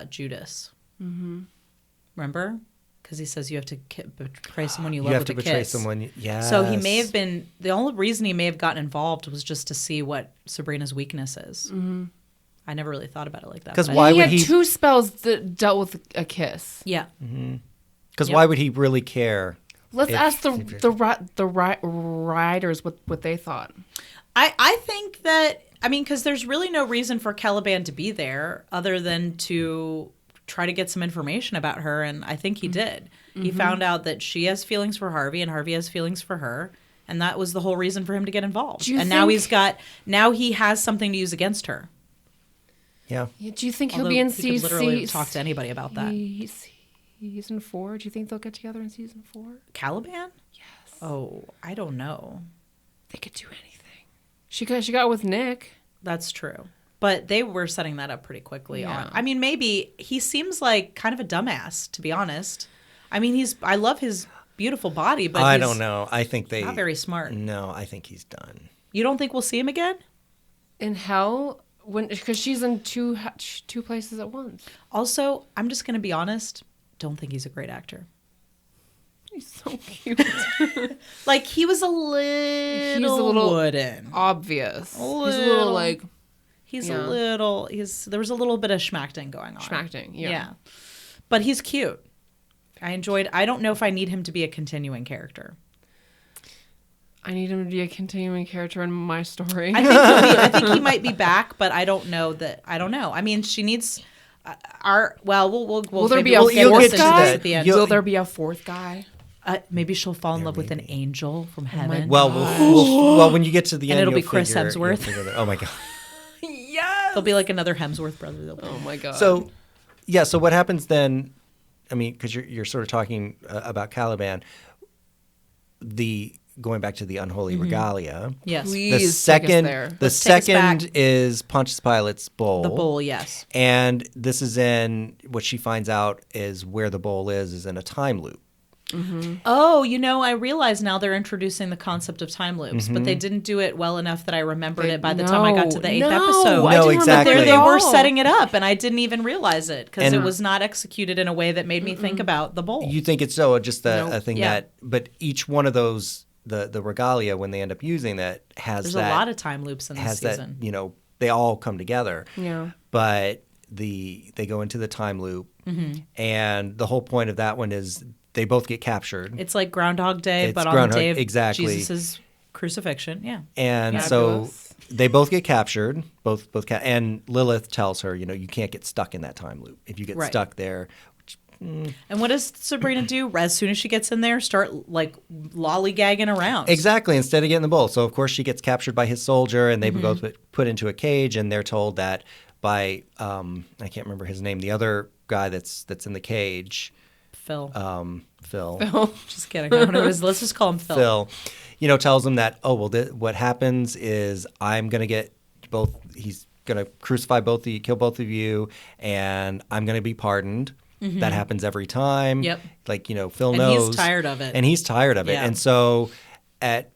Judas. Remember? Because he says you have to betray someone you love with a kiss. You have to betray someone. Yes. So he may have been, the only reason he may have gotten involved was just to see what Sabrina's weakness is. I never really thought about it like that. Because why would he? He had two spells that dealt with a kiss. Yeah. Because why would he really care? Let's ask the writers what they thought. I think that, I mean, because there's really no reason for Caliban to be there other than to try to get some information about her, and I think he did. He found out that she has feelings for Harvey and Harvey has feelings for her, and that was the whole reason for him to get involved. And now he has something to use against her. Yeah. Do you think he'll Although be in he could literally talk to anybody about that? Season 4? Do you think they'll get together in season 4? Caliban? Yes. Oh, I don't know. They could do anything. She got with Nick. That's true. But they were setting that up pretty quickly Yeah. on. I mean, maybe he seems like kind of a dumbass, to be honest. I mean, I love his beautiful body, but I don't know. I think not very smart. No, I think he's done. You don't think we'll see him again? In hell? Because she's in two places at once. Also, I'm just going to be honest. don't think he's a great actor. He's so cute. Like, he was a little wooden. Obvious. He's a little Little. like He's Yeah. a little. There was a little bit of schmacting going on. schmacting. Yeah. But he's cute. I don't know if I need him to be a continuing character. I need him to be a continuing character in my story. I think he might be back, but I don't know that. I don't know. I mean, she needs we'll Will there maybe be a we'll get fourth into this guy? at the end. Will there be a fourth guy? Maybe she'll fall in love with an angel from heaven. Well, well, when you get to the And end, it'll be you'll Chris figure- Hemsworth. you'll figure that- Oh my god. Yes. There'll be like another Hemsworth brother. Oh my god. So, yeah. So what happens then? I mean, because you're sort of talking about Caliban. Going back to the unholy regalia. Yes. Please The take us second, there. the Let's take us back. second is Pontius Pilate's bowl. The bowl, yes. And this is in what she finds out is where the bowl is in a time loop. Oh, I realize now they're introducing the concept of time loops, but they didn't do it well enough that I remembered it by the time I got to the 8th episode. No, exactly. They were at all. setting it up, and I didn't even realize it because And- it was not executed in a way that made me think about the bowl. You think it's just a thing Yeah. that, but each one of those, the regalia, when they end up using that, has There's that, a lot of time loops in this has season. that, they all come together. Yeah. But they go into the time loop, and the whole point of that one is they both get captured. It's like Groundhog Day, It's but on Groundhog- the day of exactly. Jesus' crucifixion. Yeah. And Fabulous. so they both get captured, and Lilith tells her, you can't get stuck in that time loop. If you get Right. stuck there, And what does Sabrina do? As soon as she gets in there, start like lollygagging around. exactly, instead of getting the bowl. So of course she gets captured by his soldier, and they both put into a cage, and they're told that by I can't remember his name, the other guy that's in the cage, Phil. Phil. Just kidding. I don't know. Let's just call him Phil. Phil, tells him that, what happens is I'm going to get both, he's going to crucify both of you, kill both of you, and I'm going to be pardoned. That happens every time. Yep. Like, Phil And knows. he's tired of it. And he's tired of it. Yeah. And so at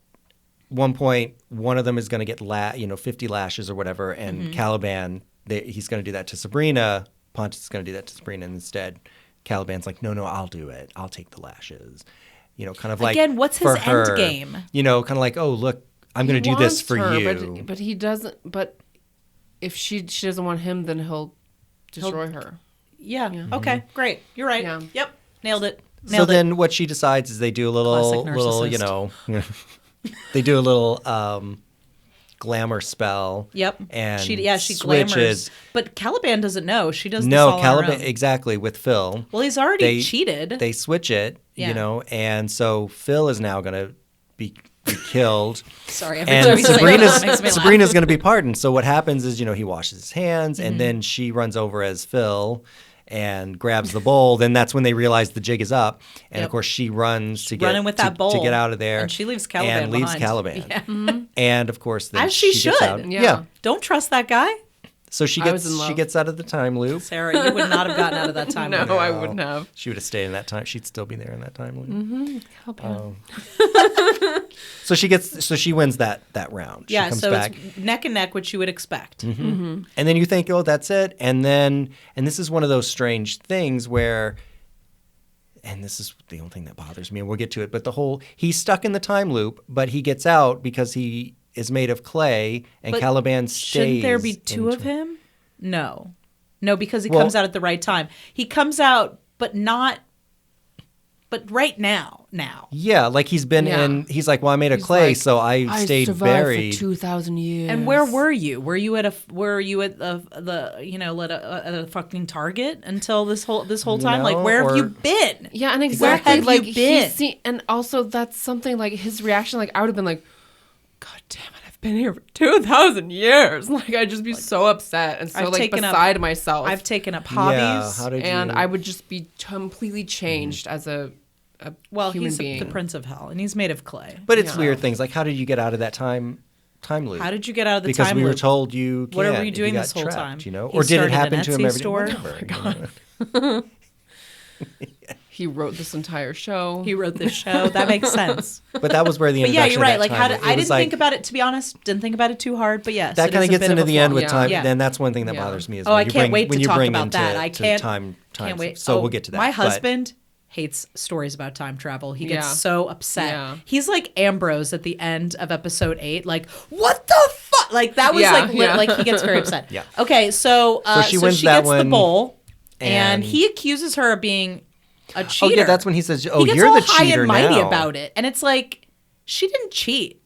one point, one of them is going to get 50 lashes or whatever, and Caliban, he's going to do that to Sabrina. Pontius is going to do that to Sabrina, and instead Caliban's like, no, I'll do it. I'll take the lashes. Kind of like, Again, what's his for her, end game? kind of like, oh, look, I'm going to do this for you. But he doesn't. But if she doesn't want him, then he'll destroy her. Yeah. Okay. Great. You're right. Yeah. Yep. Nailed it. So Nailed it. then what she decides is they do a little, Classic they do a little glamour spell. Yep. And she switches. glamours. But Caliban doesn't know. She does this No, all on her Caliban, own. exactly, with Phil. Well, he's already cheated. They switch it, Yeah. and so Phil is now going to be killed. Sorry, every And time you say that, it makes me laugh. Sabrina's going to be pardoned. So what happens is, he washes his hands, Mm-hmm. and then she runs over as Phil and grabs the bowl. Then that's when they realize the jig is up, and Yep. of course she runs to Running with that bowl. to get out of there, And she leaves Caliban and leaves behind. Caliban. Yeah. And of course, then As she gets should. out. Yeah. Don't trust that guy. So she I was in love. gets out of the time loop. Sarah, you would not have gotten out of that time. No, loop. I wouldn't have. She would have stayed in that time. She'd still be there in that time loop. Caliban. So she wins that round. Yeah, she comes so back. it's neck and neck, which you would expect. And then you think, oh, that's it. And this is one of those strange things where, and this is the only thing that bothers me, and we'll get to it, but he's stuck in the time loop, but he gets out because he is made of clay, and But Caliban stays. Shouldn't there be two of him? No, because he comes out at the right time. He comes out, but right now. Yeah, like he's been Yeah. in, he's like, well, I made of He's clay, like, so I stayed survived buried. for 2,000 years. And where were you? Were you at a fucking Target until this whole time? Like, where have you been? Yeah, and Where exactly. have Like you been? and also that's something like his reaction. Like I would have been like, God damn it, I've been here for 2,000 years. Like I'd just be so upset and so I've like taken up- beside myself. I've taken up Yeah, hobbies. how did and you? I would just be completely changed as a well, human he's being. the Prince of Hell, and he's made of clay. But it's Yeah. weird things like, how did you get out of that time loop? How did you get out of the because time we were loop? told you can't. What were if you doing got this whole trapped, time? He Or did it started an happen to him Etsy every store? day? Whatever, He wrote this entire show. He wrote this show. That makes sense. But that was where the But yeah, introduction you're right. of Like, that how time, I didn't like, think about it, to be honest. Didn't think about it too hard, but yes. that kind of gets into the end with flaw. time. Yeah. Then that's one thing that Yeah. bothers me is Oh, when I you can't bring, wait when to you talk bring about into, that. I to can't time. Can't wait. So Oh, we'll get to that. My but- husband hates stories about time travel. He gets Yeah. so upset. Yeah. He's like Ambrose at the end of episode 8. Like, what the fuck? Like, that was Yeah, like, yeah. like he gets very upset. Yeah. Okay, so she wins that gets the one, bowl, and and- he accuses her of being a Oh cheater. yeah, that's when he says, "Oh, he gets you're all the high cheater and mighty now." about it, and it's like, she didn't cheat.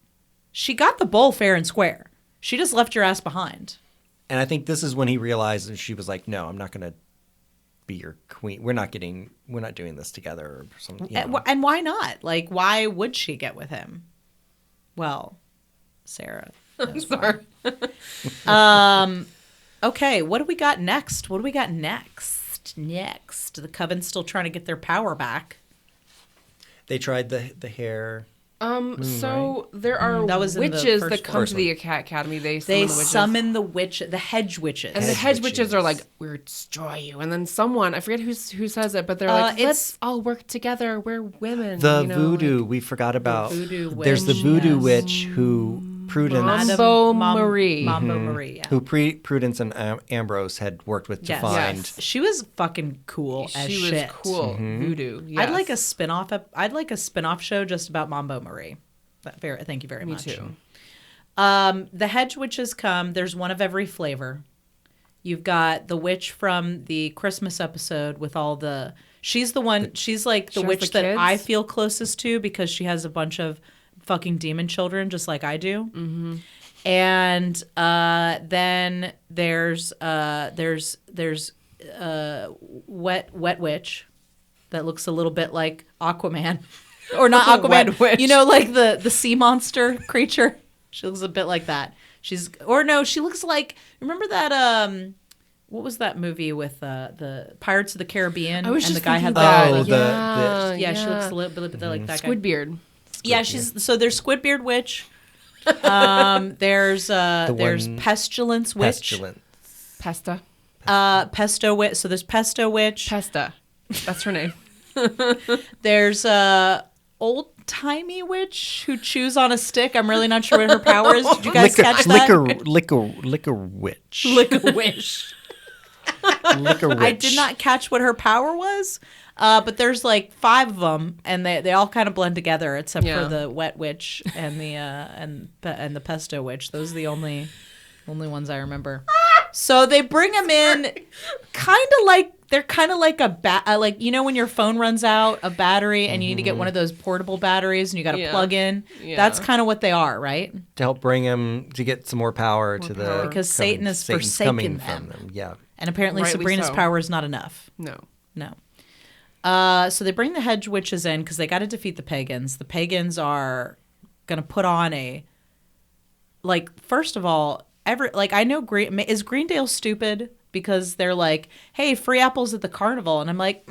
She got the bowl fair and square. She just left your ass behind. And I think this is when he realized, and she was like, "No, I'm not going to be your queen. We're not doing this together or something." You know. And why not? Like, why would she get with him? Well, Sarah. knows why. Okay, what do we got next? Next, the Coven's still trying to get their power back. They tried the hair. So there are That was in the witches first that come one. to the Academy. They They summon the witches. summon the hedge witches. And the Hedge hedge witches are witches. like, we'll destroy you. And then someone, I forget who says it, but they're like, it's- let's all work together. We're women. The you know, voodoo like- we forgot about. voodoo There's the witch, voodoo yes. witch who Prudence, Mambo Marie. Mambo Marie, yeah. who Prudence and Ambrose had worked with to Yes. find. Yes. She was fucking cool as She shit. was cool. Voodoo. Yes. I'd like a spin-off. I'd like a spin-off show just about Mambo Marie. Thank you very Me much. too. The hedge witches come. There's one of every flavor. You've got the witch from the Christmas episode with all the. She's the one. She's like the She has witch the that kids? I feel closest to because she has a bunch of fucking demon children, just like I do. Mm-hmm. And then there's wet witch that looks a little bit like Aquaman. Or not Aquaman. Wet witch. You know, like the sea monster creature. She looks a bit like that. She looks like, remember that what was that movie with the Pirates of the Caribbean? I was and just the guy had thinking the that. yeah, she looks a little bit like that guy. Squidbeard. Yeah, there's Squidbeard witch. There's one- Pestilence witch. Pestilence. Pesta. Pesto witch. So there's Pesto witch. Pesta. That's her name. There's old timey witch who chews on a stick. I'm really not sure what her power is. Did you guys catch that? Liquor witch. Lick a wish. Liquor witch. I did not catch what her power was, but there's like 5 of them, and they all kind of blend together, except Yeah. for the wet witch and the and the pesto witch. Those are the only ones I remember. So they bring them in, kind of like they're kind of like like, you know, when your phone runs out of battery and you need to get one of those portable batteries and you got to Yeah. plug in. Yeah. That's kind of what they are, right? to help bring him to get some more power to the power. Because Satan is Satan's forsaken coming them. from them. Yeah. And apparently Rightly Sabrina's so. power is not enough. No. No. So they bring the hedge witches in because they got to defeat the pagans. The pagans are going to put on first of all, I know is Greendale stupid because they're like, hey, free apples at the carnival. And I'm like,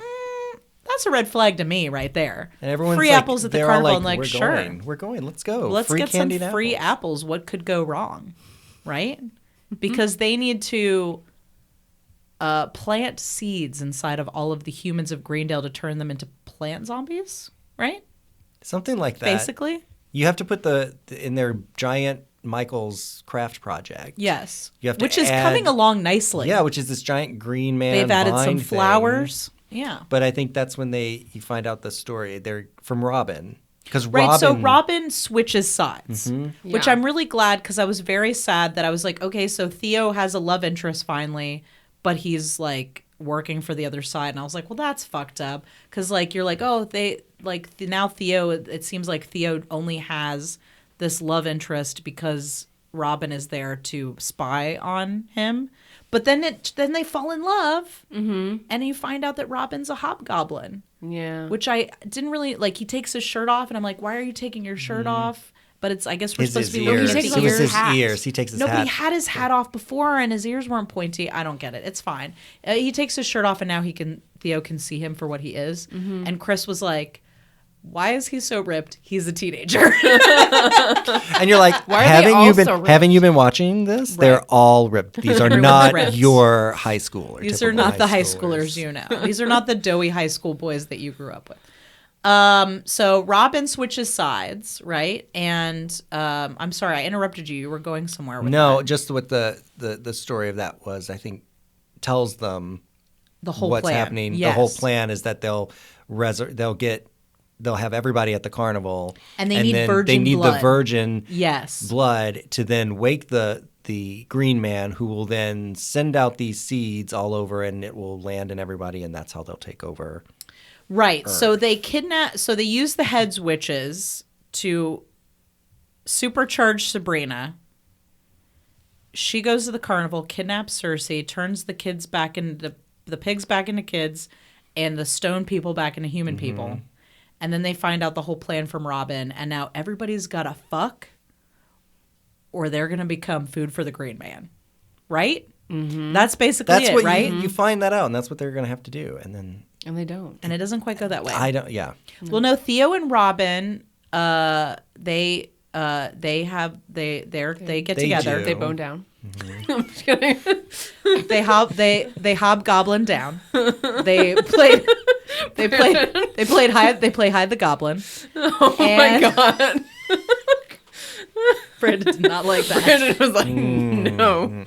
that's a red flag to me right there. And everyone's free like, apples at the they're all carnival. I'm like, we're sure. We're going. Let's go. Let's free get some candied free apples. apples. What could go wrong? Right? Because they need to plant seeds inside of all of the humans of Greendale to turn them into plant zombies, right? Something like that. Basically. You have to put in their giant Michael's craft project. Yes. You have to which is add- coming along nicely. Yeah, which is this giant green man. They've added vine some thing. flowers. Yeah. But I think that's when you find out the story. They're from Robin. Because Right, so Robin switches sides, Mm-hmm. which Yeah. I'm really glad because I was very sad that I was like, okay, so Theo has a love interest finally, but he's like working for the other side. And I was like, well, that's fucked up. Because like, you're like, oh, now Theo, it seems like Theo only has this love interest because Robin is there to spy on him. But then they fall in love, and you find out that Robin's a hobgoblin. Yeah. Which I didn't really like. He takes his shirt off, and I'm like, "Why are you taking your shirt off?" But it's, I guess we're supposed to be looking ears. at takes the It was off ears. his hat. ears. He takes his No, hat. but he had his hat off before, and his ears weren't pointy. I don't get it. It's fine. He takes his shirt off, and now Theo can see him for what he is. And Chris was like, why is he so ripped? He's a teenager. And you're like, Why are they all so ripped? haven't you been watching this? They're all ripped. These are not ripped. your high school. Or These are typical not the high schoolers. schoolers you know. These are not the doughy high school boys that you grew up with. So Robin switches sides, right? And I'm sorry, I interrupted you. You were going somewhere with No, that. just what the story of that was, I think, tells them The whole what's plan. happening. Yes. The whole plan is that they'll have everybody at the carnival, And they need virgin they need blood. the virgin Yes. blood to then wake the green man, who will then send out these seeds all over, and it will land in everybody, and that's how they'll take over. Right. So they use the heads witches to supercharge Sabrina. She goes to the carnival, kidnaps Cersei, turns the kids back into the pigs back into kids, and the stone people back into human people. And then they find out the whole plan from Robin, and now everybody's got to fuck, or they're going to become food for the Green Man. Right? Mm-hmm. That's basically That's it, what right? you find that out, and that's what they're going to have to do. And then And they don't. And it doesn't quite go that way. I don't. Yeah. Well, no, Theo and Robin, they get They together. do. They bone down. I'm just kidding. they hobgoblin down. They play hide the goblin. Oh my god. Brandon did not like that. Brandon was like, no.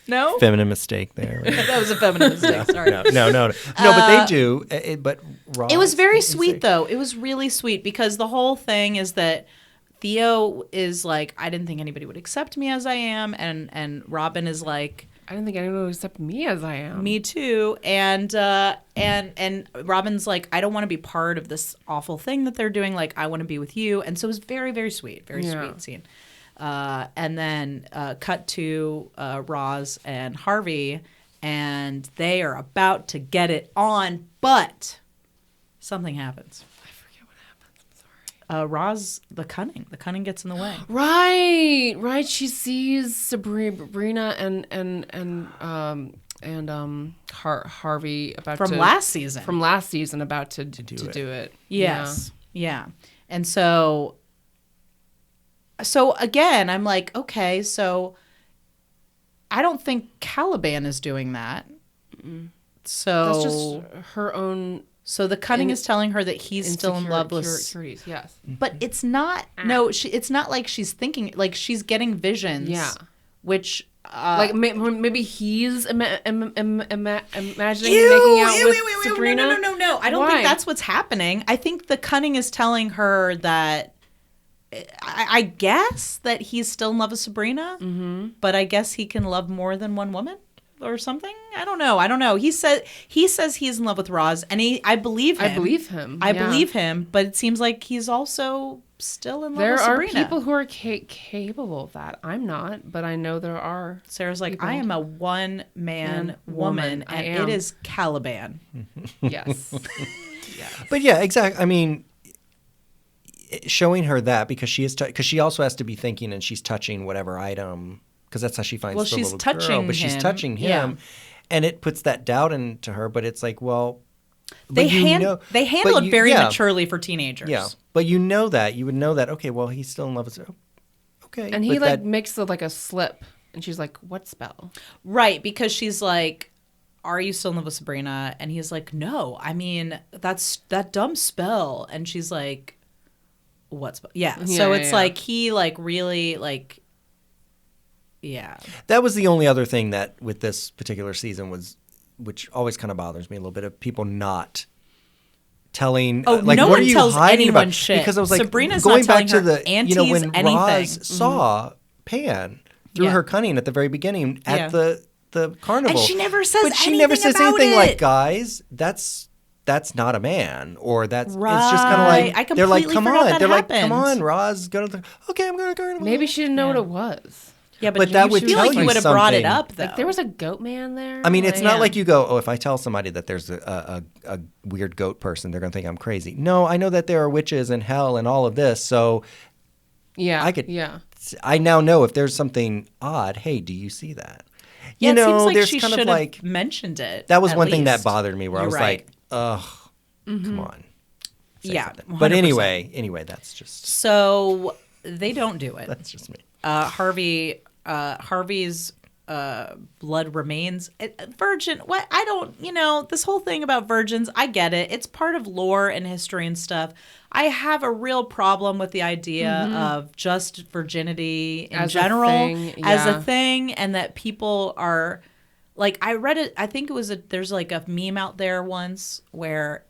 No, Feminine mistake there. Right? that was a feminine mistake. Sorry. No, but they do. But Ross, It was very what do you sweet, say? though. It was really sweet because the whole thing is that Theo is like, I didn't think anybody would accept me as I am, and Robin is like, I didn't think anyone would accept me as I am. me too. And Robin's like, I don't want to be part of this awful thing that they're doing. Like, I want to be with you. And so it was very, very sweet, very sweet scene. And then cut to Roz and Harvey, and they are about to get it on, but something happens. I forget what happens. I'm sorry. Roz, the cunning gets in the way. Right. She sees Sabrina and Harvey about From last season. about to do it. Yes. Yeah. And so again, I'm like, okay, so I don't think Caliban is doing that. So That's just her own. So the cunning is telling her that he's still in love with. Insecurities, yes. But it's not. No, it's not like she's thinking. Like she's getting visions. Yeah. Which. Like maybe he's imagining making out with Sabrina. No. I don't think that's what's happening. I think the cunning is telling her that. I guess that he's still in love with Sabrina, but I guess he can love more than one woman or something. I don't know. He says he's in love with Roz, and I believe him. I believe him, but it seems like he's also still in love with Sabrina. There are people who are capable of that. I'm not, but I know there are. Sarah's like, people. I am a one-man woman, I and am. it is Caliban. Yes. But yeah, exactly. I mean, showing her that because she is because she also has to be thinking, and she's touching whatever item because that's how she finds the she's little touching girl. But she's him. touching him, Yeah. and it puts that doubt into her. But it's like, well, They but you know- they handle but it you- very yeah, maturely for teenagers. Yeah, but you would know that. Okay, well, he's still in love with her. Okay, And he but that, makes like a slip, and she's like, "What spell?" Right, because she's like, are you still in love with Sabrina? And he's like, no, I mean, that's that dumb spell. And she's like, what spell? Yeah. So it's like, he like really like, yeah. that was the only other thing that with this particular season was, which always kind of bothers me a little bit, of people not telling. Oh, like, no what one are you tells hiding anyone about? shit. Because I was like, Sabrina's going not back to telling her the aunties when anything. Roz saw Pan through Yeah. her cunning at the very beginning at Yeah. the carnival, And she never says but she never anything says about anything it. like, guys, that's not a man, or that's it's just kind of Right. like I they're like, completely come forgot on, that they're like, come happened. on, Roz, go to the okay, I'm going to carnival. Maybe she didn't know what it was. Yeah, But that would feel tell like you you would have brought it something. up, though. Like there was a goat man there. I mean, it's Yeah. not like you go, oh, if I tell somebody that there's a weird goat person, they're going to think I'm crazy. No, I know that there are witches in hell and all of this, so yeah, I could. yeah. I now know if there's something odd. Hey, do you see that? Yeah, You it know, seems like there's she kind should of have like mentioned it. that was at one thing that least. bothered me, where I You're was right. like, ugh, come on. say Yeah, something. But 100%. anyway, that's just So they don't do it. that's just me. Harvey's blood remains virgin. What I don't, this whole thing about virgins, I get it. It's part of lore and history and stuff. I have a real problem with the idea of just virginity in general as a thing, and that people are like, I read it. I think it was there's like a meme out there once where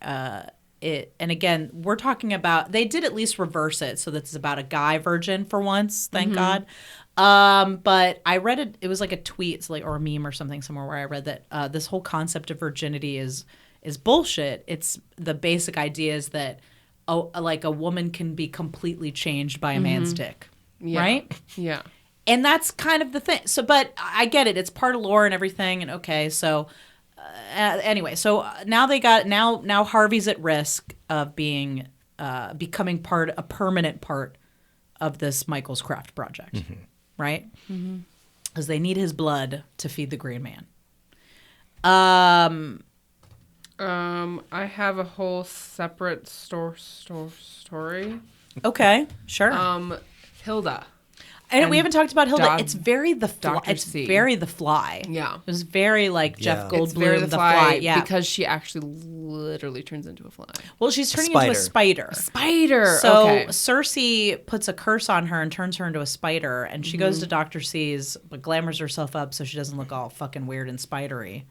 and again, we're talking about, they did at least reverse it so that it's about a guy virgin for once, thank God. But I read it was like a tweet, or a meme or something somewhere where I read that this whole concept of virginity is bullshit. It's the basic idea is that like a woman can be completely changed by a man's dick, right? Yeah. And that's kind of the thing. So, but I get it. It's part of lore and everything. And okay, so anyway, so now Harvey's at risk of becoming a permanent part of this Michael's Craft project, right? Because they need his blood to feed the Green Man. I have a whole separate story. Okay, sure. Hilda. And we haven't talked about Hilda. It's Dr. very the Fly. It's C. very the Fly. Yeah. It was very like Jeff Yeah. It's very Goldblum, the Fly. Yeah. because she actually literally turns into a fly. Well, she's turning into a spider. Spider. So okay. Cersei puts a curse on her and turns her into a spider, and she goes to Dr. C's, but glamours herself up so she doesn't look all fucking weird and spidery.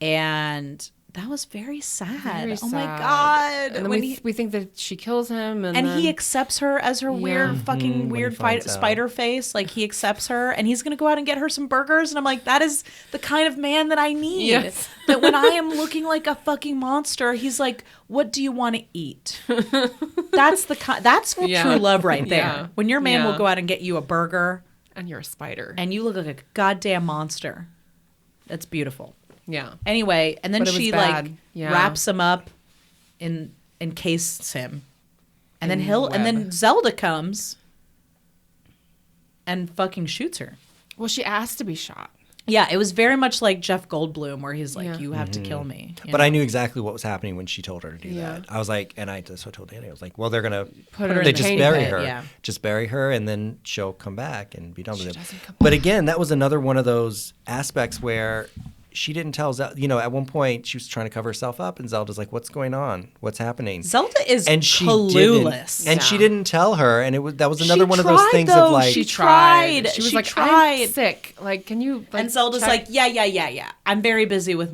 And that was very sad. Very Oh my sad. God. And then When we think that she kills him, and then he accepts her as her weird fucking weird finds out. spider face. Like, he accepts her, and he's gonna go out and get her some burgers. And I'm like, that is the kind of man that I need. Yes. That when I am looking like a fucking monster, he's like, what do you want to eat? That's that's true love right there. Yeah. When your man will Yeah. go out and get you a burger, and you're a spider. and you look like a goddamn monster. That's beautiful. Yeah. Anyway, and then But it was she bad. like Yeah. wraps him up, encases him, and then In and then web. Zelda comes and fucking shoots her. Well, she asked to be shot. Yeah, it was very much like Jeff Goldblum, where he's like, Yeah. "You have to kill me." you But know? I knew exactly what was happening when she told her to do Yeah. that. I was like, and I just told Danny, I was like, well, they're gonna Put her in they the just painting bury pit, her, yeah. just bury her, and then she'll come back and be done with it. doesn't come But again, that was another one of those aspects where she didn't tell Zelda. At one point she was trying to cover herself up, and Zelda's like, "What's going on? What's happening?" Zelda is and she clueless. didn't, and she didn't tell her, and that was She another one of those tried, things though. of like, She tried. She was She like, tried. I'm sick. Like, can you? Like, And Zelda's check- like, yeah. I'm very busy with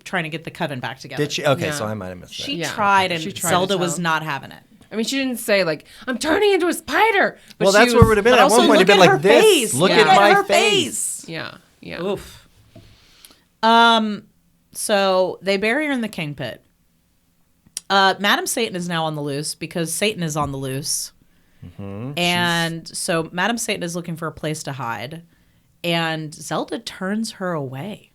trying to get the coven back together. did she? Okay, Yeah. so I might have missed She that. Yeah. tried, and She tried Zelda to was tell. not having it. I mean, she didn't say like, I'm turning into a spider. But Well, she that's was, what it would have been. But At also one point, it'd look been at her like this. face. Look Yeah. at my her face. Yeah. Yeah. Oof. So they bury her in the king pit. Madam Satan is now on the loose because Satan is on the loose. And so Madam Satan is looking for a place to hide. And Zelda turns her away,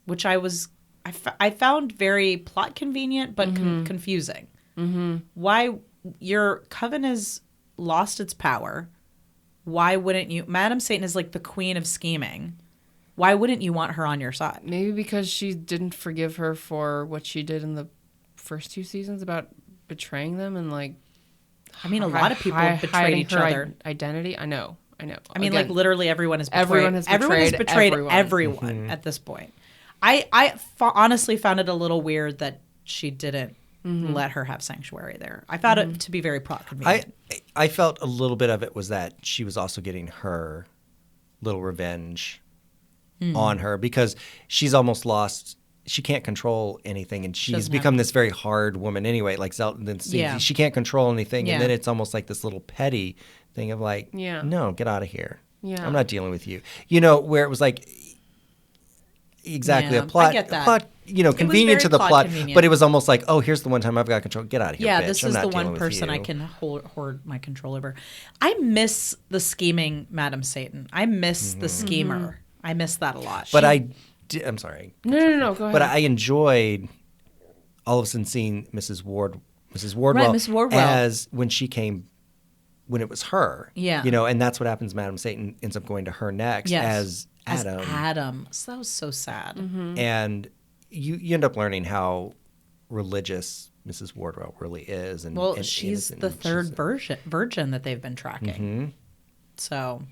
which I found very plot convenient but confusing. Why your coven has lost its power? Why wouldn't you? Madam Satan is like the queen of scheming. Why wouldn't you want her on your side? Maybe because she didn't forgive her for what she did in the first 2 seasons about betraying them and like. I mean, a lot of people have betrayed hiding each her other. Identity. I know. I mean, Again, like literally everyone has betrayed. Everyone has betrayed everyone at this point. Honestly found it a little weird that she didn't let her have sanctuary there. I found it to be very plot convenient. I felt a little bit of it was that she was also getting her little revenge on her because she's almost lost. She can't control anything, and she's Doesn't become have- this very hard woman anyway. Like Zelda, Yeah. she can't control anything, Yeah. and then it's almost like this little petty thing of like, Yeah. no, get out of here. Yeah. I'm not dealing with you. Where it was like exactly Yeah, a plot. I get that. A plot, convenient very to the plot plot, convenient. but it was almost like, oh, here's the one time I've got control. Get out of here, Yeah, bitch. this I'm is not the dealing one with person I you. can hoard my control over. I miss the scheming Madam Satan. I miss the schemer. I miss that a lot. But I'm sorry. No. Go ahead. But I enjoyed all of a sudden seeing Mrs. Wardwell Mrs. Wardwell. as when it was her. Yeah. And that's what happens. Madam Satan ends up going to her next Yes. as Adam. Adam. So that was so sad. And you end up learning how religious Mrs. Wardwell really is. And Well, and she's innocent, the and third she's virgin that they've been tracking. So,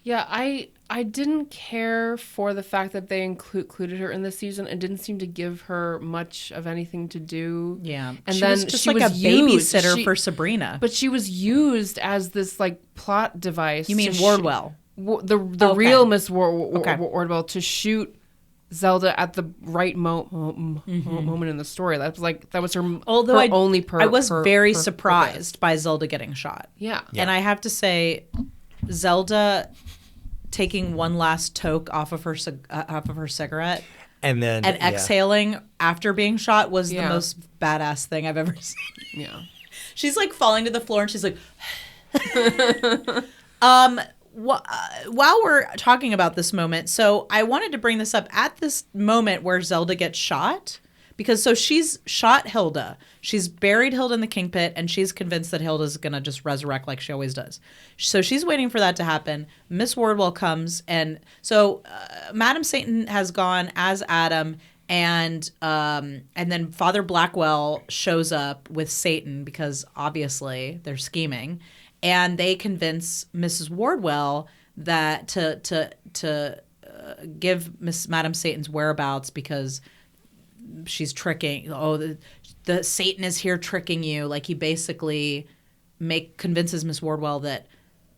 Yeah, I didn't care for the fact that they included her in this season and didn't seem to give her much of anything to do. yeah. And she then was just she like a was used. babysitter for Sabrina. But she was used as this like plot device. You mean to Wardwell? The Okay. real Miss Okay. Wardwell to shoot Zelda at the right moment in the story. That was her. Although her only I was very purpose. surprised by Zelda getting shot. Yeah. And I have to say, Zelda taking one last toke off of her cigarette and then and exhaling after being shot was the Yeah. most badass thing I've ever seen. Yeah. She's like falling to the floor and she's like, while we're talking about this moment, so I wanted to bring this up at this moment where Zelda gets shot. Because so she's shot Hilda. She's buried Hilda in the king pit, and she's convinced that Hilda's going to just resurrect like she always does. So she's waiting for that to happen. Miss Wardwell comes, and so Madam Satan has gone as Adam, and then Father Blackwell shows up with Satan because obviously they're scheming, and they convince Mrs. Wardwell that to give Madam Satan's whereabouts because she's tricking. Oh, the Satan is here tricking you. Like he basically convinces Miss Wardwell that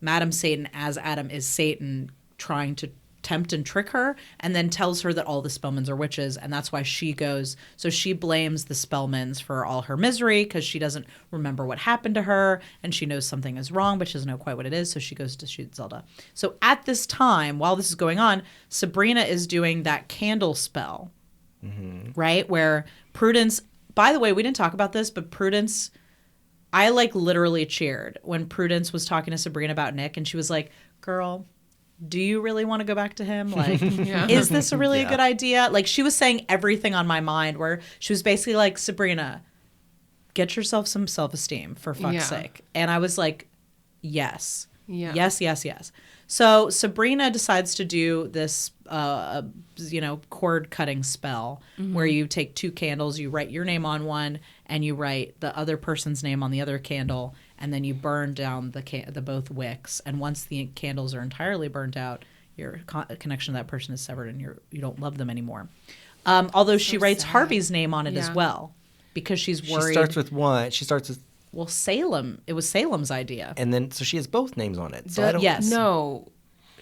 Madam Satan as Adam is Satan trying to tempt and trick her, and then tells her that all the Spellmans are witches, and that's why she goes. So she blames the Spellmans for all her misery because she doesn't remember what happened to her, and she knows something is wrong, but she doesn't know quite what it is. So she goes to shoot Zelda. So at this time, while this is going on, Sabrina is doing that candle spell. Right? Where Prudence, by the way, we didn't talk about this, but Prudence, I like literally cheered when Prudence was talking to Sabrina about Nick and she was like, girl, do you really want to go back to him? Like, is this a really good idea? Like she was saying everything on my mind where she was basically like, Sabrina, get yourself some self-esteem for fuck's sake. And I was like, yes. Yeah. Yes. So Sabrina decides to do this, cord cutting spell where you take two candles, you write your name on one, and you write the other person's name on the other candle, and then you burn down the both wicks. And once the candles are entirely burnt out, your connection to that person is severed, and you don't love them anymore. Although she writes Harvey's name on it as well because she's worried. She starts with one. She starts with. Well, Salem. It was Salem's idea. And then, so she has both names on it. So I don't. Yes. No,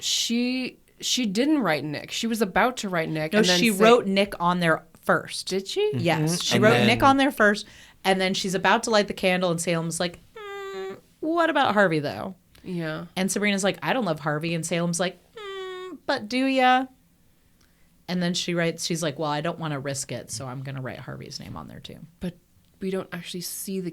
she didn't write Nick. She was about to write Nick. No, and then she wrote Nick on there first. Did she? Yes, she And wrote then- Nick on there first, and then she's about to light the candle, and Salem's like, "What about Harvey, though?" Yeah. And Sabrina's like, "I don't love Harvey," and Salem's like, "But do ya?" And then she's like, "Well, I don't want to risk it, so I'm gonna write Harvey's name on there too." But we don't actually see the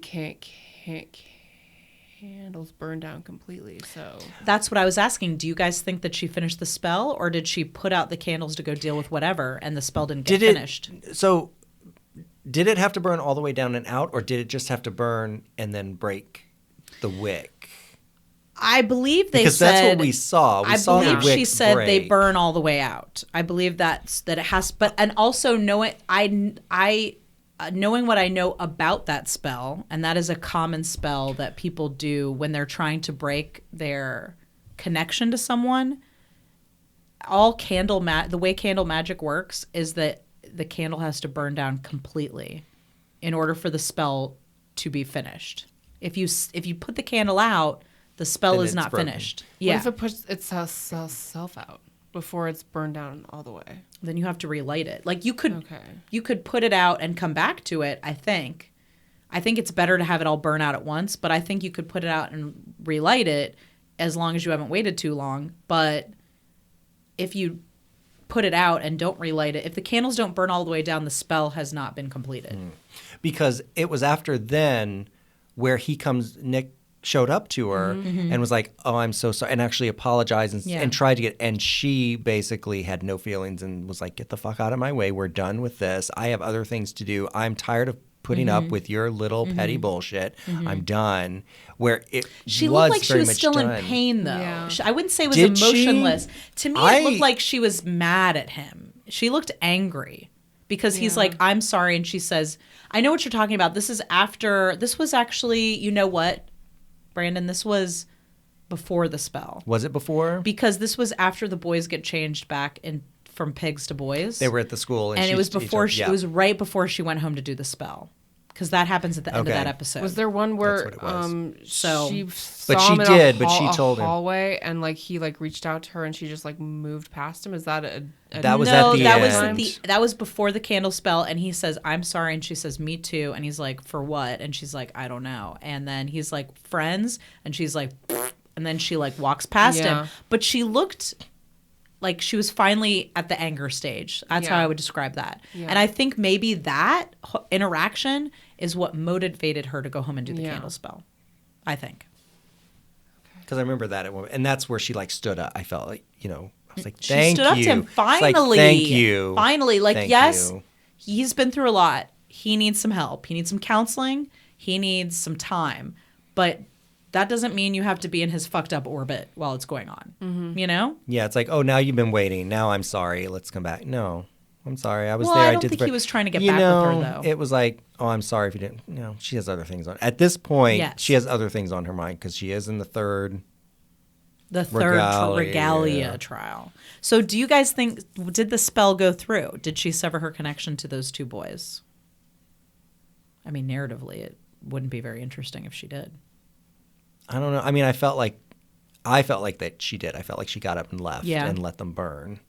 candles burn down completely. So That's what I was asking. Do you guys think that she finished the spell, or did she put out the candles to go deal with whatever, and the spell didn't get finished? So did it have to burn all the way down and out, or did it just have to burn and then break the wick? I believe they Because said that's what we saw. We saw the believe she wicks said they break. burn all the way out. I believe that it has, but and also knowing knowing what I know about that spell, and that is a common spell that people do when they're trying to break their connection to someone. All the way candle magic works is that the candle has to burn down completely in order for the spell to be finished. If you put the candle out, the spell Then is it's not broken. finished. what Yeah. if it puts itself out before it's burned down all the way? Then you have to relight it. Like you could Okay. you could put it out and come back to it, I think. I think it's better to have it all burn out at once, but I think you could put it out and relight it as long as you haven't waited too long. But if you put it out and don't relight it, if the candles don't burn all the way down, the spell has not been completed. Because it was after then where Nick showed up to her and was like, "Oh, I'm so sorry," and actually apologized and tried to and she basically had no feelings and was like, "Get the fuck out of my way. We're done with this. I have other things to do. I'm tired of putting up with your little petty bullshit. I'm done." Where She was looked like she very was much still done. in pain, though. Yeah. I wouldn't say it was Did she? emotionless. To me, it looked like she was mad at him. She looked angry because he's like, I'm sorry. And she says, I know what you're talking about. This was actually, you know what, Brandon, this was before the spell. Was it before? Because this was after the boys get changed back from pigs to boys. They were at the school. And it was before it was right before she went home to do the spell. Because that happens at the end of that episode. Was there one where That's what it was. she But saw she him in did, a but she told him. hallway and like he like reached out to her and she just like moved past him? Is that That was at the end. That was before the candle spell, and he says, I'm sorry, and she says, me too, and he's like, for what? And she's like, I don't know. And then he's like, friends? And she's like, pfft. And then she like walks past him. But she looked like she was finally at the anger stage. That's how I would describe that. Yeah. And I think maybe that interaction is what motivated her to go home and do the candle spell. I think. Because I remember that at one, and that's where she like stood up. I felt like, I was like, thank you. She stood up to him finally. Like, thank you. Finally. Like, Thank yes, you. he's been through a lot. He needs some help. He needs some counseling. He needs some time. But that doesn't mean you have to be in his fucked up orbit while it's going on. Mm-hmm. You know? Yeah, it's like, oh, now you've been waiting. Now I'm sorry. Let's come back. No, I'm sorry. I was there. I don't think he was trying to get back with her, though. It was like, oh, I'm sorry if you didn't. No, she has other things on. At this point, she has other things on her mind because she is in the third Regalia trial. So do you guys think, did the spell go through? Did she sever her connection to those two boys? I mean, narratively, it wouldn't be very interesting if she did. I don't know. I mean, I felt like that she did. I felt like she got up and left and let them burn.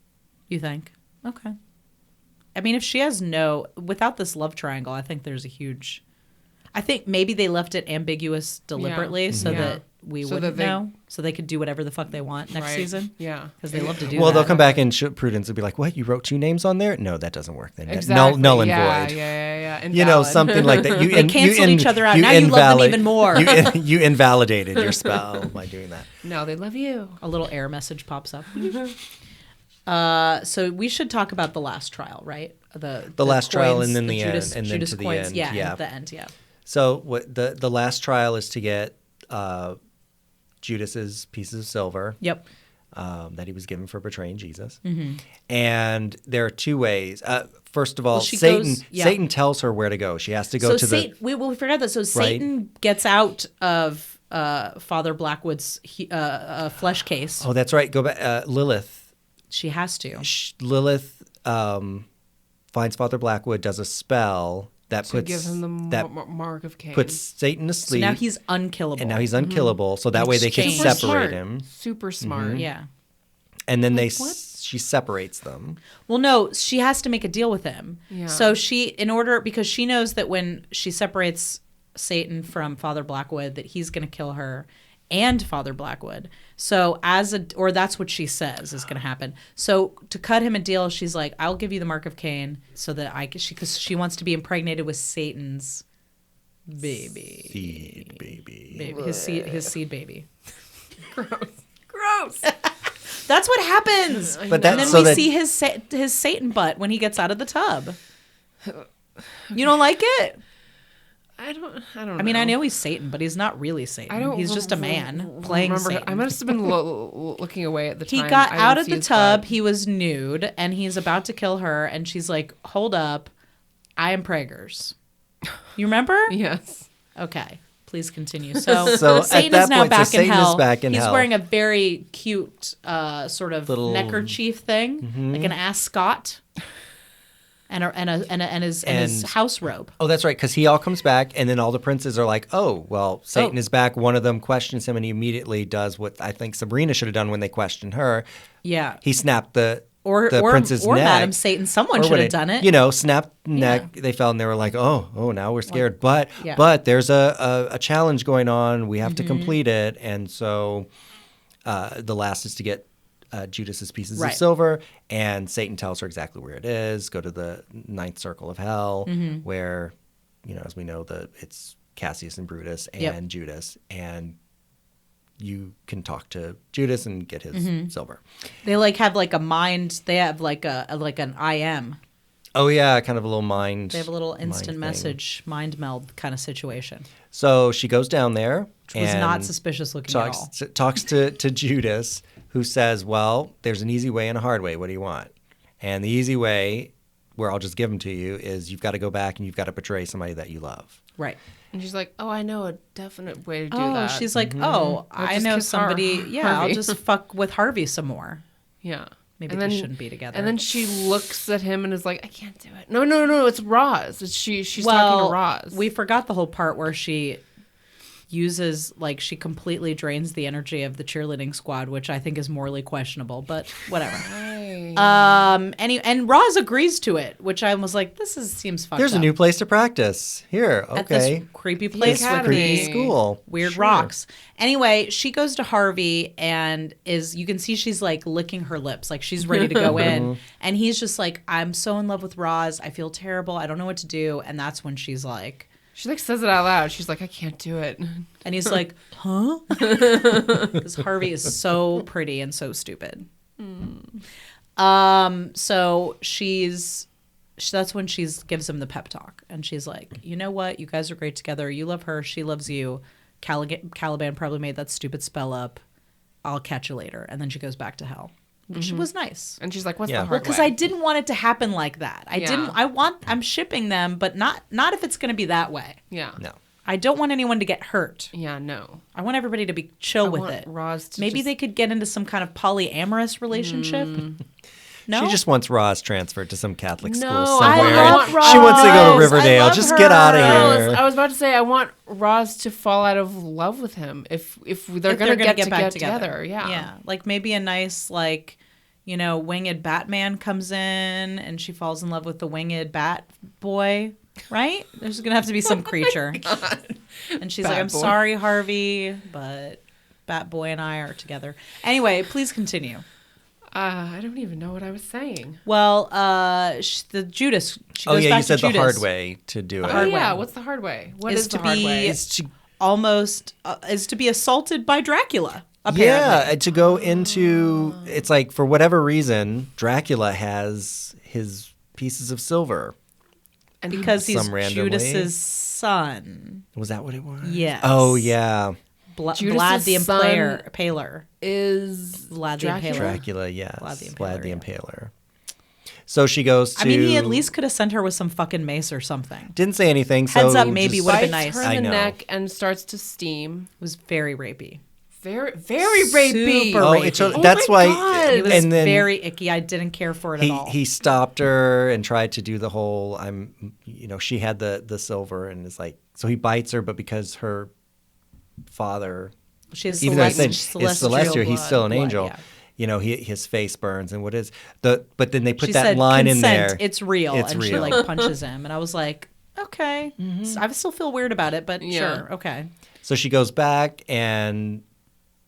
You think? Okay. I mean, if she has without this love triangle, I think there's a huge, I think maybe they left it ambiguous deliberately so that we wouldn't know, so they could do whatever the fuck they want next season. Yeah. Because they love to do that. Well, they'll come back and Prudence will be like, what, you wrote 2 names on there? No, that doesn't work then. Exactly. Null and void. Yeah. Invalid. Something like that. They canceled each other out. Now you love them even more. You invalidated your spell by doing that. No, they love you. A little error message pops up. So we should talk about the last trial, right? The last trial coins, and then the Judas, end, and then Judas to the coins. end. Yeah, at the end, yeah. So what the last trial is to get Judas's pieces of silver. Yep. That he was given for betraying Jesus. Mm-hmm. And there are 2 ways. First of all, Satan tells her where to go. She has to go to the... We forgot that. So Satan gets out of Father Blackwood's flesh case. Oh, that's right. Go back. Lilith. She has to. Lilith finds Father Blackwood, does a spell that puts... give him the mark of Cain. Puts Satan to sleep. So now he's unkillable. And now he's unkillable. So that way they can separate him. Super smart. Mm-hmm. Yeah. And then she separates them. Well, no, she has to make a deal with him. Yeah. So because she knows that when she separates Satan from Father Blackwood, that he's going to kill her and Father Blackwood. So that's what she says is going to happen. So to cut him a deal, she's like, I'll give you the mark of Cain so that because she wants to be impregnated with Satan's baby. Seed baby. His seed baby. Gross. That's what happens. But and then we see his Satan butt when he gets out of the tub. You don't like it? I don't know. I mean, I know he's Satan, but he's not really Satan. He's just a man playing Satan. I must have been looking away at the time. He got out of the tub. He was nude, and he's about to kill her. And she's like, "Hold up, I am preggers." You remember? Yes. Okay. Please continue. So at Satan that is now point, back, Satan in hell. is back in He's hell. wearing a very cute sort of little neckerchief thing, like an ascot, and his house robe. Oh, that's right, because he all comes back, and then all the princes are like, oh, well, Satan is back. One of them questions him, and he immediately does what I think Sabrina should have done when they questioned her. Yeah. He snapped the Or prince's neck. Madam Satan. Someone should have done it. Snapped neck. They fell and they were like, oh, now we're scared. But there's a challenge going on. We have to complete it. And so the last is to get Judas's pieces of silver. And Satan tells her exactly where it is. Go to the 9th circle of hell where, as we know, it's Cassius and Brutus and Judas. And you can talk to Judas and get his silver. They have a mind. They have an IM. Oh yeah, kind of a little mind. They have a little instant message, mind meld kind of situation. So she goes down there, which was not suspicious looking at all. Talks to Judas, who says, "Well, there's an easy way and a hard way. What do you want?" And the easy way where I'll just give them to you is you've got to go back and you've got to betray somebody that you love. Right. And she's like, oh, I know a definite way to do Oh, that. she's like, oh, I just know kiss somebody. Yeah, I'll Harvey. just fuck with Harvey some more. yeah. Maybe And they then- shouldn't be together. And then she looks at him and is like, I can't do it. No, it's Roz. She's talking to Roz. We forgot the whole part where she uses, like, she completely drains the energy of the cheerleading squad, which I think is morally questionable, but whatever. And Roz agrees to it, which I was like, seems fucked There's up. a new place to practice. Here, At okay. this creepy place with academy. these Creepy school. weird Sure. rocks. Anyway, she goes to Harvey and you can see she's like licking her lips, like she's ready to go in. And he's just like, I'm so in love with Roz. I feel terrible. I don't know what to do. And that's when she's like, She like says it out loud. She's like, I can't do it. and he's like, huh? Because Harvey is so pretty and so stupid. So that's when she gives him the pep talk. And she's like, you know what? You guys are great together. You love her. She loves you. Caliban probably made that stupid spell up. I'll catch you later. And then she goes back to hell, which was nice. And she's like, what's Yeah. the Well, hard Because way? I didn't want it to happen like that. I'm shipping them, but not if it's going to be that way. Yeah. No. I don't want anyone to get hurt. Yeah, no. I want everybody to be chill with want it. Roz to Maybe just- they could get into some kind of polyamorous relationship. No, She just wants Roz transferred to some Catholic school No, somewhere. I want She wants to go to Roz. Riverdale. I love Just get out of her. here. I was about to say I want Roz to fall out of love with him if they're gonna get back together. Yeah. yeah, like maybe a nice winged Batman comes in and she falls in love with the winged Bat boy. Right? There's gonna have to be some creature. And she's like, Bat I'm boy. sorry, Harvey, but Bat boy and I are together. Anyway, please continue. I don't even know what I was saying. Well, the Judas. She Oh goes yeah, back you said to the Judas. hard way to do it. Oh yeah, what's the hard way? What is to the hard be way? Is to- almost is to be assaulted by Dracula. Apparently. Yeah, to go into it's like for whatever reason, Dracula has his pieces of silver. And because he's Some random way. Judas's son. Was that what it was? Yes. Oh yeah, Judas's Vlad the son Impaler. is Vlad the Dracula? Impaler. Dracula. Yes, Vlad the Vlad the Impaler, Impaler. So she goes to. I mean, he at least could have sent her with some fucking mace or something. didn't say anything. Heads so up, maybe just- would've been Bites nice. her I in the know. neck and starts to steam. It was very rapey. Very, very rapey. Super Oh, rapey. it's Oh that's my why. God. It was and then very icky. I didn't care for it at all. he stopped her and tried to do the whole. She had the silver and is like. So he bites her, but because her father, She has even though I said is celestial celestial, he's blood- still an blood, angel. yeah. His face burns and what is the? But then they put She that said, line consent, in there. It's real. It's and she real. like punches him. And I was like, okay. I still feel weird about it, but Yeah. sure. Okay. So she goes back and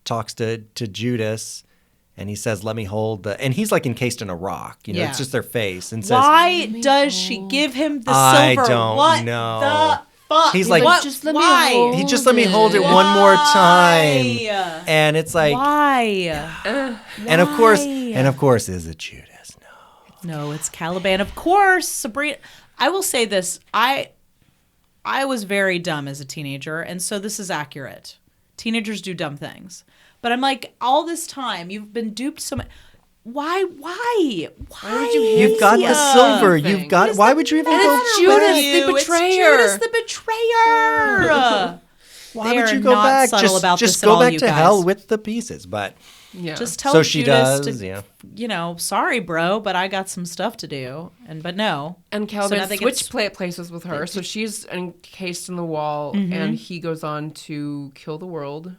talks to Judas, and he says, "Let me hold the." And he's like encased in a rock. Yeah. It's just their face. And says, Why does she give him the I silver? don't what know. the fuck? He's like, what? just let me Why? hold He just let me hold it one more time. And it's like, Why? and of course, is it Judas? No. No, it's Caliban. Of course, Sabrina. I will say this. I was very dumb as a teenager, and so this is accurate. Teenagers do dumb things. But I'm like, all this time, you've been duped so much. Why? Why would you hate You've got the silver. Thing. You've got. Why would you even go it's Judas back? the betrayer. It's Judas the betrayer. Why They would are you go not back? subtle about just this at go all, back you to guys. hell with the pieces. But Yeah. Just tell So she Judas does, to, yeah. sorry, bro, but I got some stuff to do. But no. And So now Caliban they switched get places with her, so she's encased in the wall, Mm-hmm. and he goes on to kill the world.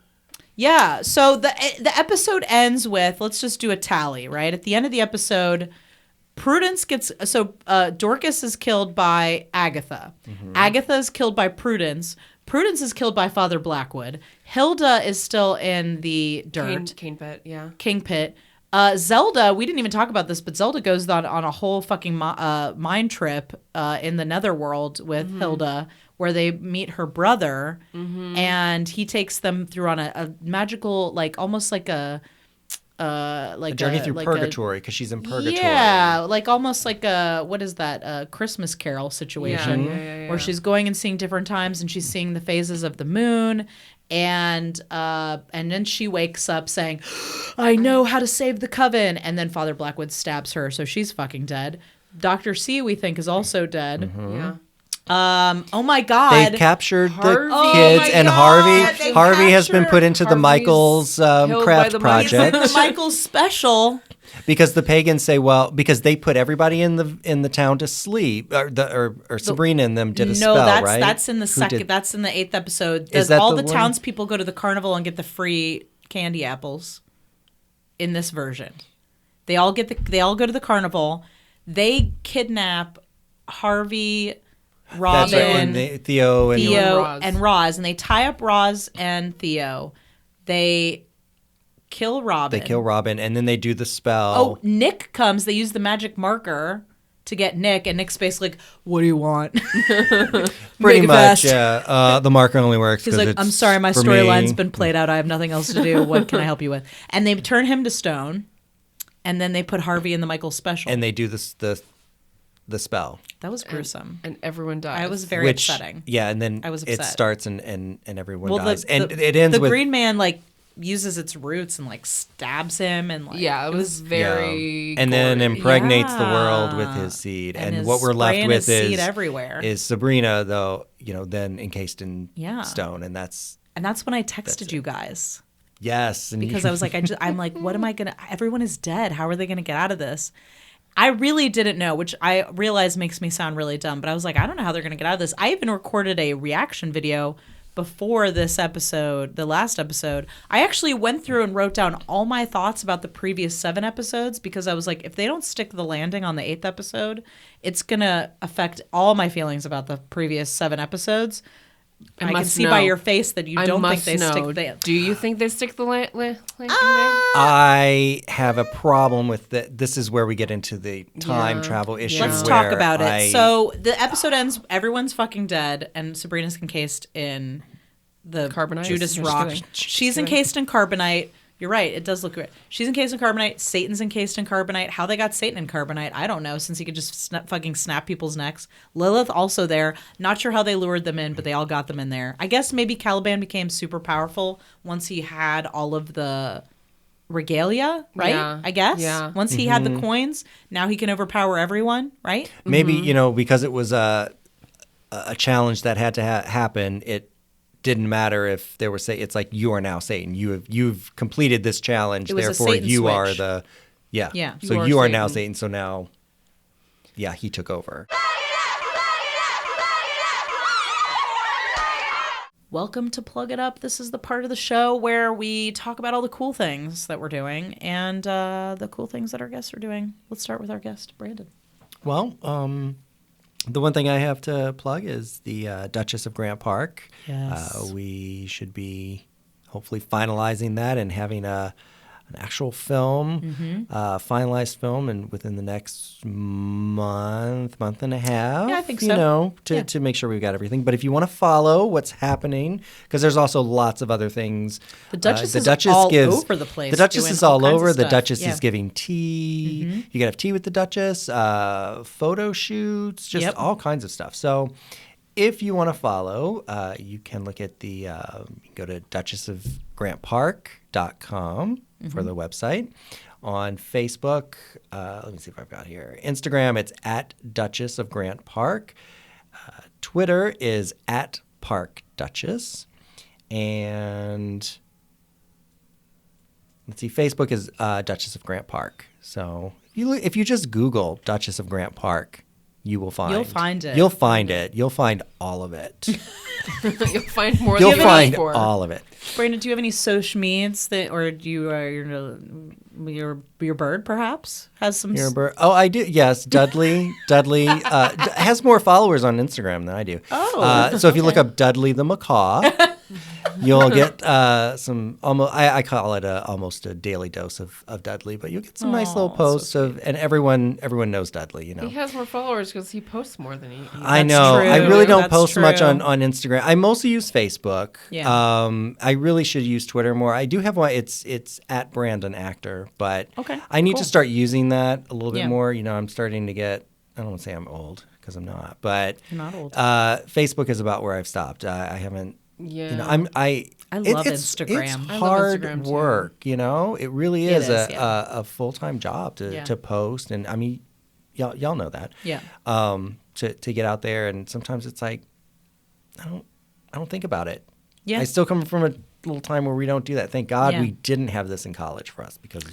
Yeah. So the episode ends with, let's just do a tally, right? At the end of the episode, Prudence gets, Dorcas is killed by Agatha. Agatha is killed by Prudence. Prudence is killed by Father Blackwood. Hilda is still in the dirt. Cane pit, yeah. King Pit. Zelda, we didn't even talk about this, but Zelda goes on a whole fucking mind trip in the netherworld with Hilda, where they meet her brother, and he takes them through on a magical, like almost like a journey through like purgatory because she's in purgatory. Yeah, like almost like a what is that? A Christmas Carol situation Yeah. where she's going and seeing different times, and she's seeing the phases of the moon, and then she wakes up saying, "I know how to save the coven," and then Father Blackwood stabs her, so she's fucking dead. Dr. C, we think, is also dead. Yeah. Oh my God. They captured Harvey. the kids, Oh my and God, they Harvey has been captured- put into the Harvey's Michael's killed by craft the He's in project the Michael's special. because the pagans say, well, because they put everybody in the town to sleep, or Sabrina and them did a spell, right? That's in the Who second. did- That's in the 8th episode. Is that all the the one? townspeople go to the carnival and get the free candy apples. In this version, they all go to the carnival. They kidnap Harvey, Robin, That's right. And Theo and Theo, and Roz, and they tie up Roz and Theo. They kill Robin. They kill Robin, and then they do the spell. Oh, Nick comes. They use the magic marker to get Nick, and Nick's basically like, "What do you want?" Pretty Make it much. fast. Yeah. The marker only works. He's 'cause like, it's "I'm sorry, my for storyline's me." been played out. I have nothing else to do. What can I help you with?" And they turn him to stone, and then they put Harvey in the Michael special. And they do the spell. That was gruesome. And everyone dies. I was very upsetting. Yeah, and then I was it upset. starts and everyone Well, dies. the, and the, it ends the with Green Man like uses its roots and like stabs him and like Yeah, it was very and then gory. impregnates the world with Yeah. his seed. And And is what we're left spraying with his seed everywhere. is Sabrina, though, then encased in Yeah. stone. And that's when I texted you guys. yes. And Because I was like, I'm like, what am I gonna? Everyone is dead. How are they gonna get out of this? I really didn't know, which I realize makes me sound really dumb. But I was like, I don't know how they're gonna get out of this. I even recorded a reaction video before this episode, the last episode. I actually went through and wrote down all my thoughts about the previous 7 episodes because I was like, if they don't stick the landing on the 8th episode, it's gonna affect all my feelings about the previous 7 episodes. I can must see by know. your face that you I don't think must they know. stick the. Do you think they stick the landing? I have a problem with that. This is where we get into the time Yeah. travel issue. Let's talk where about it. I- So the episode ends. Everyone's fucking dead, and Sabrina's encased in the Carbonite? Judas She's rock. doing- She's encased in carbonite. You're right. It does look great. She's encased in carbonite. Satan's encased in carbonite. How they got Satan in carbonite, I don't know. Since he could just fucking snap people's necks. Lilith also there. Not sure how they lured them in, but they all got them in there. I guess maybe Caliban became super powerful once he had all of the regalia, right? Yeah. I guess. Yeah. Once he had the coins, now he can overpower everyone, right? maybe because it was a challenge that had to happen. It didn't matter if there was it's like you are now Satan. You've completed this challenge. It was a Therefore, Satan you switch. are the yeah. Yeah. So You you are are now Satan. Satan. So now, yeah, he took over. Welcome to Plug It Up. This is the part of the show where we talk about all the cool things that we're doing and the cool things that our guests are doing. Let's start with our guest, Brandon. Well, the one thing I have to plug is the Duchess of Grant Park. Yes. We should be hopefully finalizing that and having an actual film, finalized film, and within the next month and a half. Yeah, I think You so. know, Yeah. to make sure we've got everything. But if you want to follow what's happening, because there's also lots of other things. The Duchess is all over the place The Duchess doing is all all kinds of over. The stuff. Duchess Yeah. is giving tea. You can have tea with the Duchess, photo shoots, just Yep. all kinds of stuff. So if you want to follow, you can look at the go to duchessofgrantpark.com for the website. On Facebook, let me see if I've got here. Instagram, it's at Duchess of Grant Park. Twitter is at Park Duchess. And let's see, Facebook is Duchess of Grant Park. So if you just Google Duchess of Grant Park, you will find. You'll find it. You'll find it. You'll find all of it. You'll find more You'll than you find look for. all of it. Brandon, do you have any social medias that, or do you your bird perhaps has some? Your bird. Oh, I do. Yes, Dudley. Dudley has more followers on Instagram than I do. Oh, so if you look up Dudley the macaw, you'll get some almost. I call it almost a daily dose of Dudley, but you'll get some nice little posts and everyone knows Dudley. You know. He has more followers because he posts more than he. I know. I true. really don't That's post much true. on Instagram. I mostly use Facebook. Yeah. I really should use Twitter more. I do have one. It's at Brandon Actor, but Okay, I need cool. to start using that a little bit Yeah. more. You know, I'm starting to get. I don't want to say I'm old because I'm not, but You're not old. Facebook is about where I've stopped. I haven't. Yeah. You know, I love it's Instagram. I love hard Instagram, too. work. You know, it really It is is, a yeah. full-time job Yeah. to post, and I mean. y'all know that. Yeah. To get out there, and sometimes it's like I don't think about it. Yeah. I still come from a little time where we don't do that. Thank God Yeah. we didn't have this in college for us, because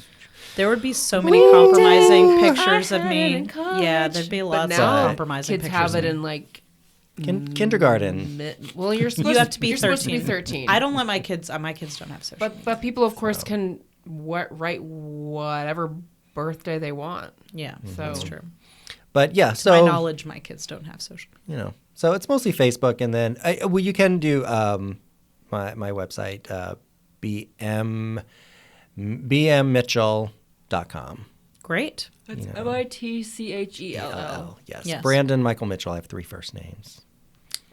There would be so many compromising pictures of I had me. it in college. Yeah, there'd be But lots of now compromising kids pictures. have it of me. in like kindergarten. well, you're supposed You have to be you're 13. supposed to be 13. I don't let my kids. My kids don't have social. But people, of course, can write whatever birthday they want. Yeah, So that's true. But yeah, To so my knowledge, my kids don't have social. so it's mostly Facebook, and then you can do my website bmmitchell.com. Great. that's MITCHELL. Yes. Brandon Michael Mitchell. I have 3 first names.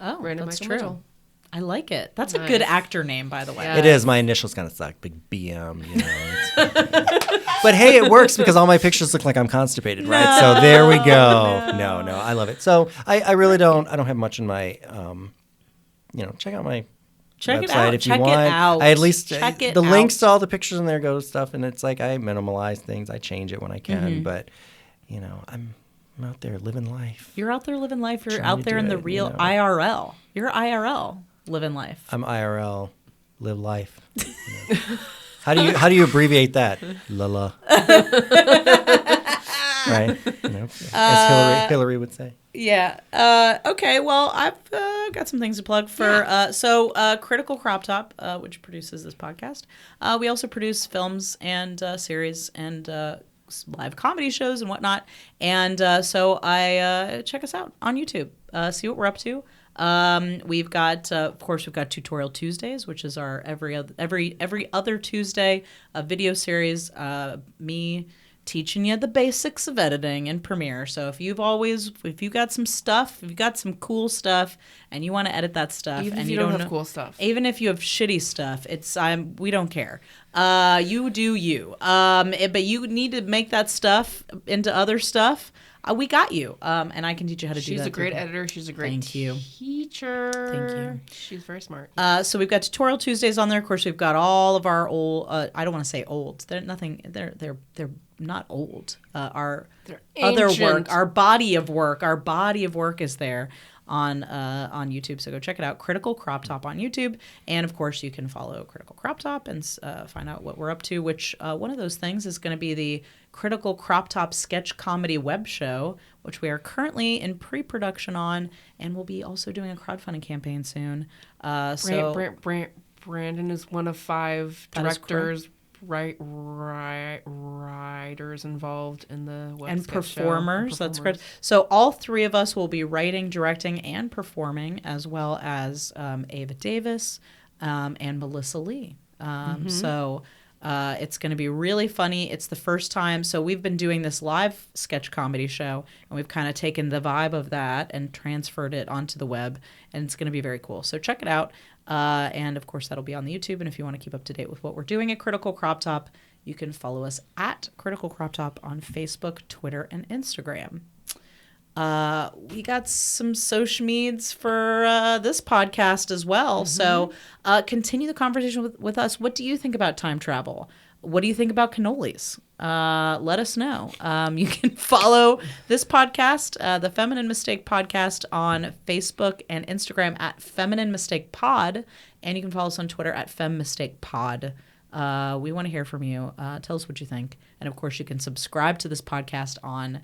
Oh, Brandon that's Michael true. Mitchell. I like it. That's a Nice. good actor name, by the way. Yeah. It is. My initials kind of suck. Big BM, But hey, it works because all my pictures look like I'm constipated, right? So there we go. No, I love it. So I really don't have much in my, check out my Check website it out. if Check you it want. out. I at least Check it the links out. to all the pictures in there go to stuff, and it's like I minimalize things. I change it when I can, but I'm out there living life. You're out there living life. You're Trying out to there do in the it, real IRL. You're IRL living life. I'm IRL, live life. How do you abbreviate that? Lala. Right? As Hillary would say. Yeah. Okay. Well, I've got some things to plug for. Critical Crop Top, which produces this podcast. We also produce films and series and live comedy shows and whatnot. And so I check us out on YouTube. See what we're up to. We've got, of course, we've got Tutorial Tuesdays, which is our every other Tuesday video series. Me teaching you the basics of editing in Premiere. So if you got some stuff, if you got some cool stuff, and you want to edit that stuff, Even and if you don't have cool stuff. even if you have shitty stuff, we don't care. You do you. But you need to make that stuff into other stuff. We got you. And I can teach you how to do that. She's a great too. editor. She's a great Thank you. teacher. Thank you. She's very smart. So we've got Tutorial Tuesdays on there. Of course, we've got all of our old. I don't want to say old. They're nothing. They're not old. Our They're other ancient. work, our body of work is there on YouTube. So go check it out. Critical Crop Top on YouTube, and of course you can follow Critical Crop Top and find out what we're up to. Which one of those things is going to be the Critical Crop Top sketch comedy web show, which we are currently in pre-production on, and we'll be also doing a crowdfunding campaign soon. Brandon is one of 5 That is directors, writers involved in the web and sketch show. performers. That's correct. So all 3 of us will be writing, directing, and performing, as well as Ava Davis and Melissa Lee. So it's going to be really funny. It's the first time. So we've been doing this live sketch comedy show, and we've kind of taken the vibe of that and transferred it onto the web, and it's going to be very cool. So check it out. And of course, that'll be on the YouTube. And if you want to keep up to date with what we're doing at Critical Crop Top, you can follow us at Critical Crop Top on Facebook, Twitter, and Instagram. We got some social medias for this podcast as well. So continue the conversation with us. What do you think about time travel? What do you think about cannolis? Let us know. You can follow this podcast, the Feminine Mistake Podcast, on Facebook and Instagram at Feminine Mistake Pod, and you can follow us on Twitter at FemMistakePod. We want to hear from you. Tell us what you think. And of course, you can subscribe to this podcast on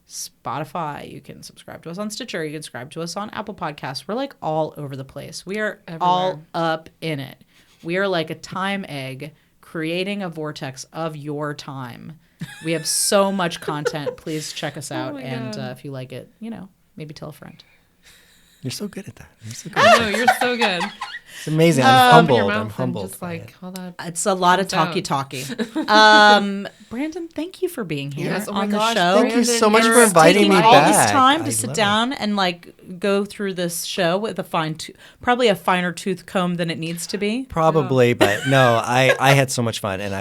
Spotify. You can subscribe to us on Stitcher. You can subscribe to us on Apple Podcasts. We're like all over the place. We are all up in it. We are like a time egg creating a vortex of your time. We have so much content. Please check us out. And if you like it, maybe tell a friend. You're so good at that. You're so good I at know, that. you're so good. It's amazing. I'm Open humbled. your mouth I'm and humbled. just by like it. all that. It's a lot of Comes talky. Brandon, thank you for being here Yes, oh my on gosh, the show. Thank you so much Brandon, for you're inviting Taking me all back. this time I to sit love down and go through this show with a probably a finer tooth comb than it needs to be. Probably, but no, I had so much fun, and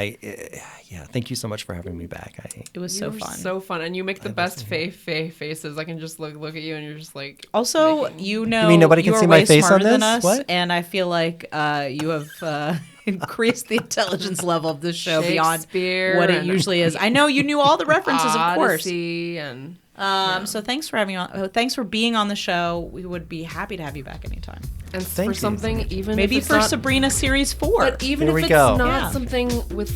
thank you so much for having me back. It was You so were fun. so fun, and you make the best faces. I can just look at you, and you're just like. Also, making- you know, mean nobody can you are see my way face on smarter than this? us, What? and I feel like you have increased the intelligence level of this show beyond Shakespeare what it and usually is. I know you knew all the references, of course. Odyssey and So thanks for having on. Thanks for being on the show. We would be happy to have you back anytime. And Thank for you. something even Maybe if it's for not, Sabrina series 4. but even Here if we it's go. not Yeah. something with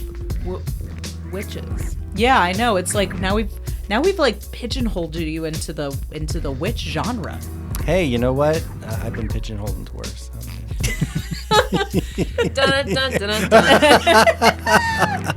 witches. Yeah, I know. It's like now we've like pigeonholed you into the witch genre. Hey, you know what? I've been pigeonholed into worse. Dun, dun, dun, dun, dun.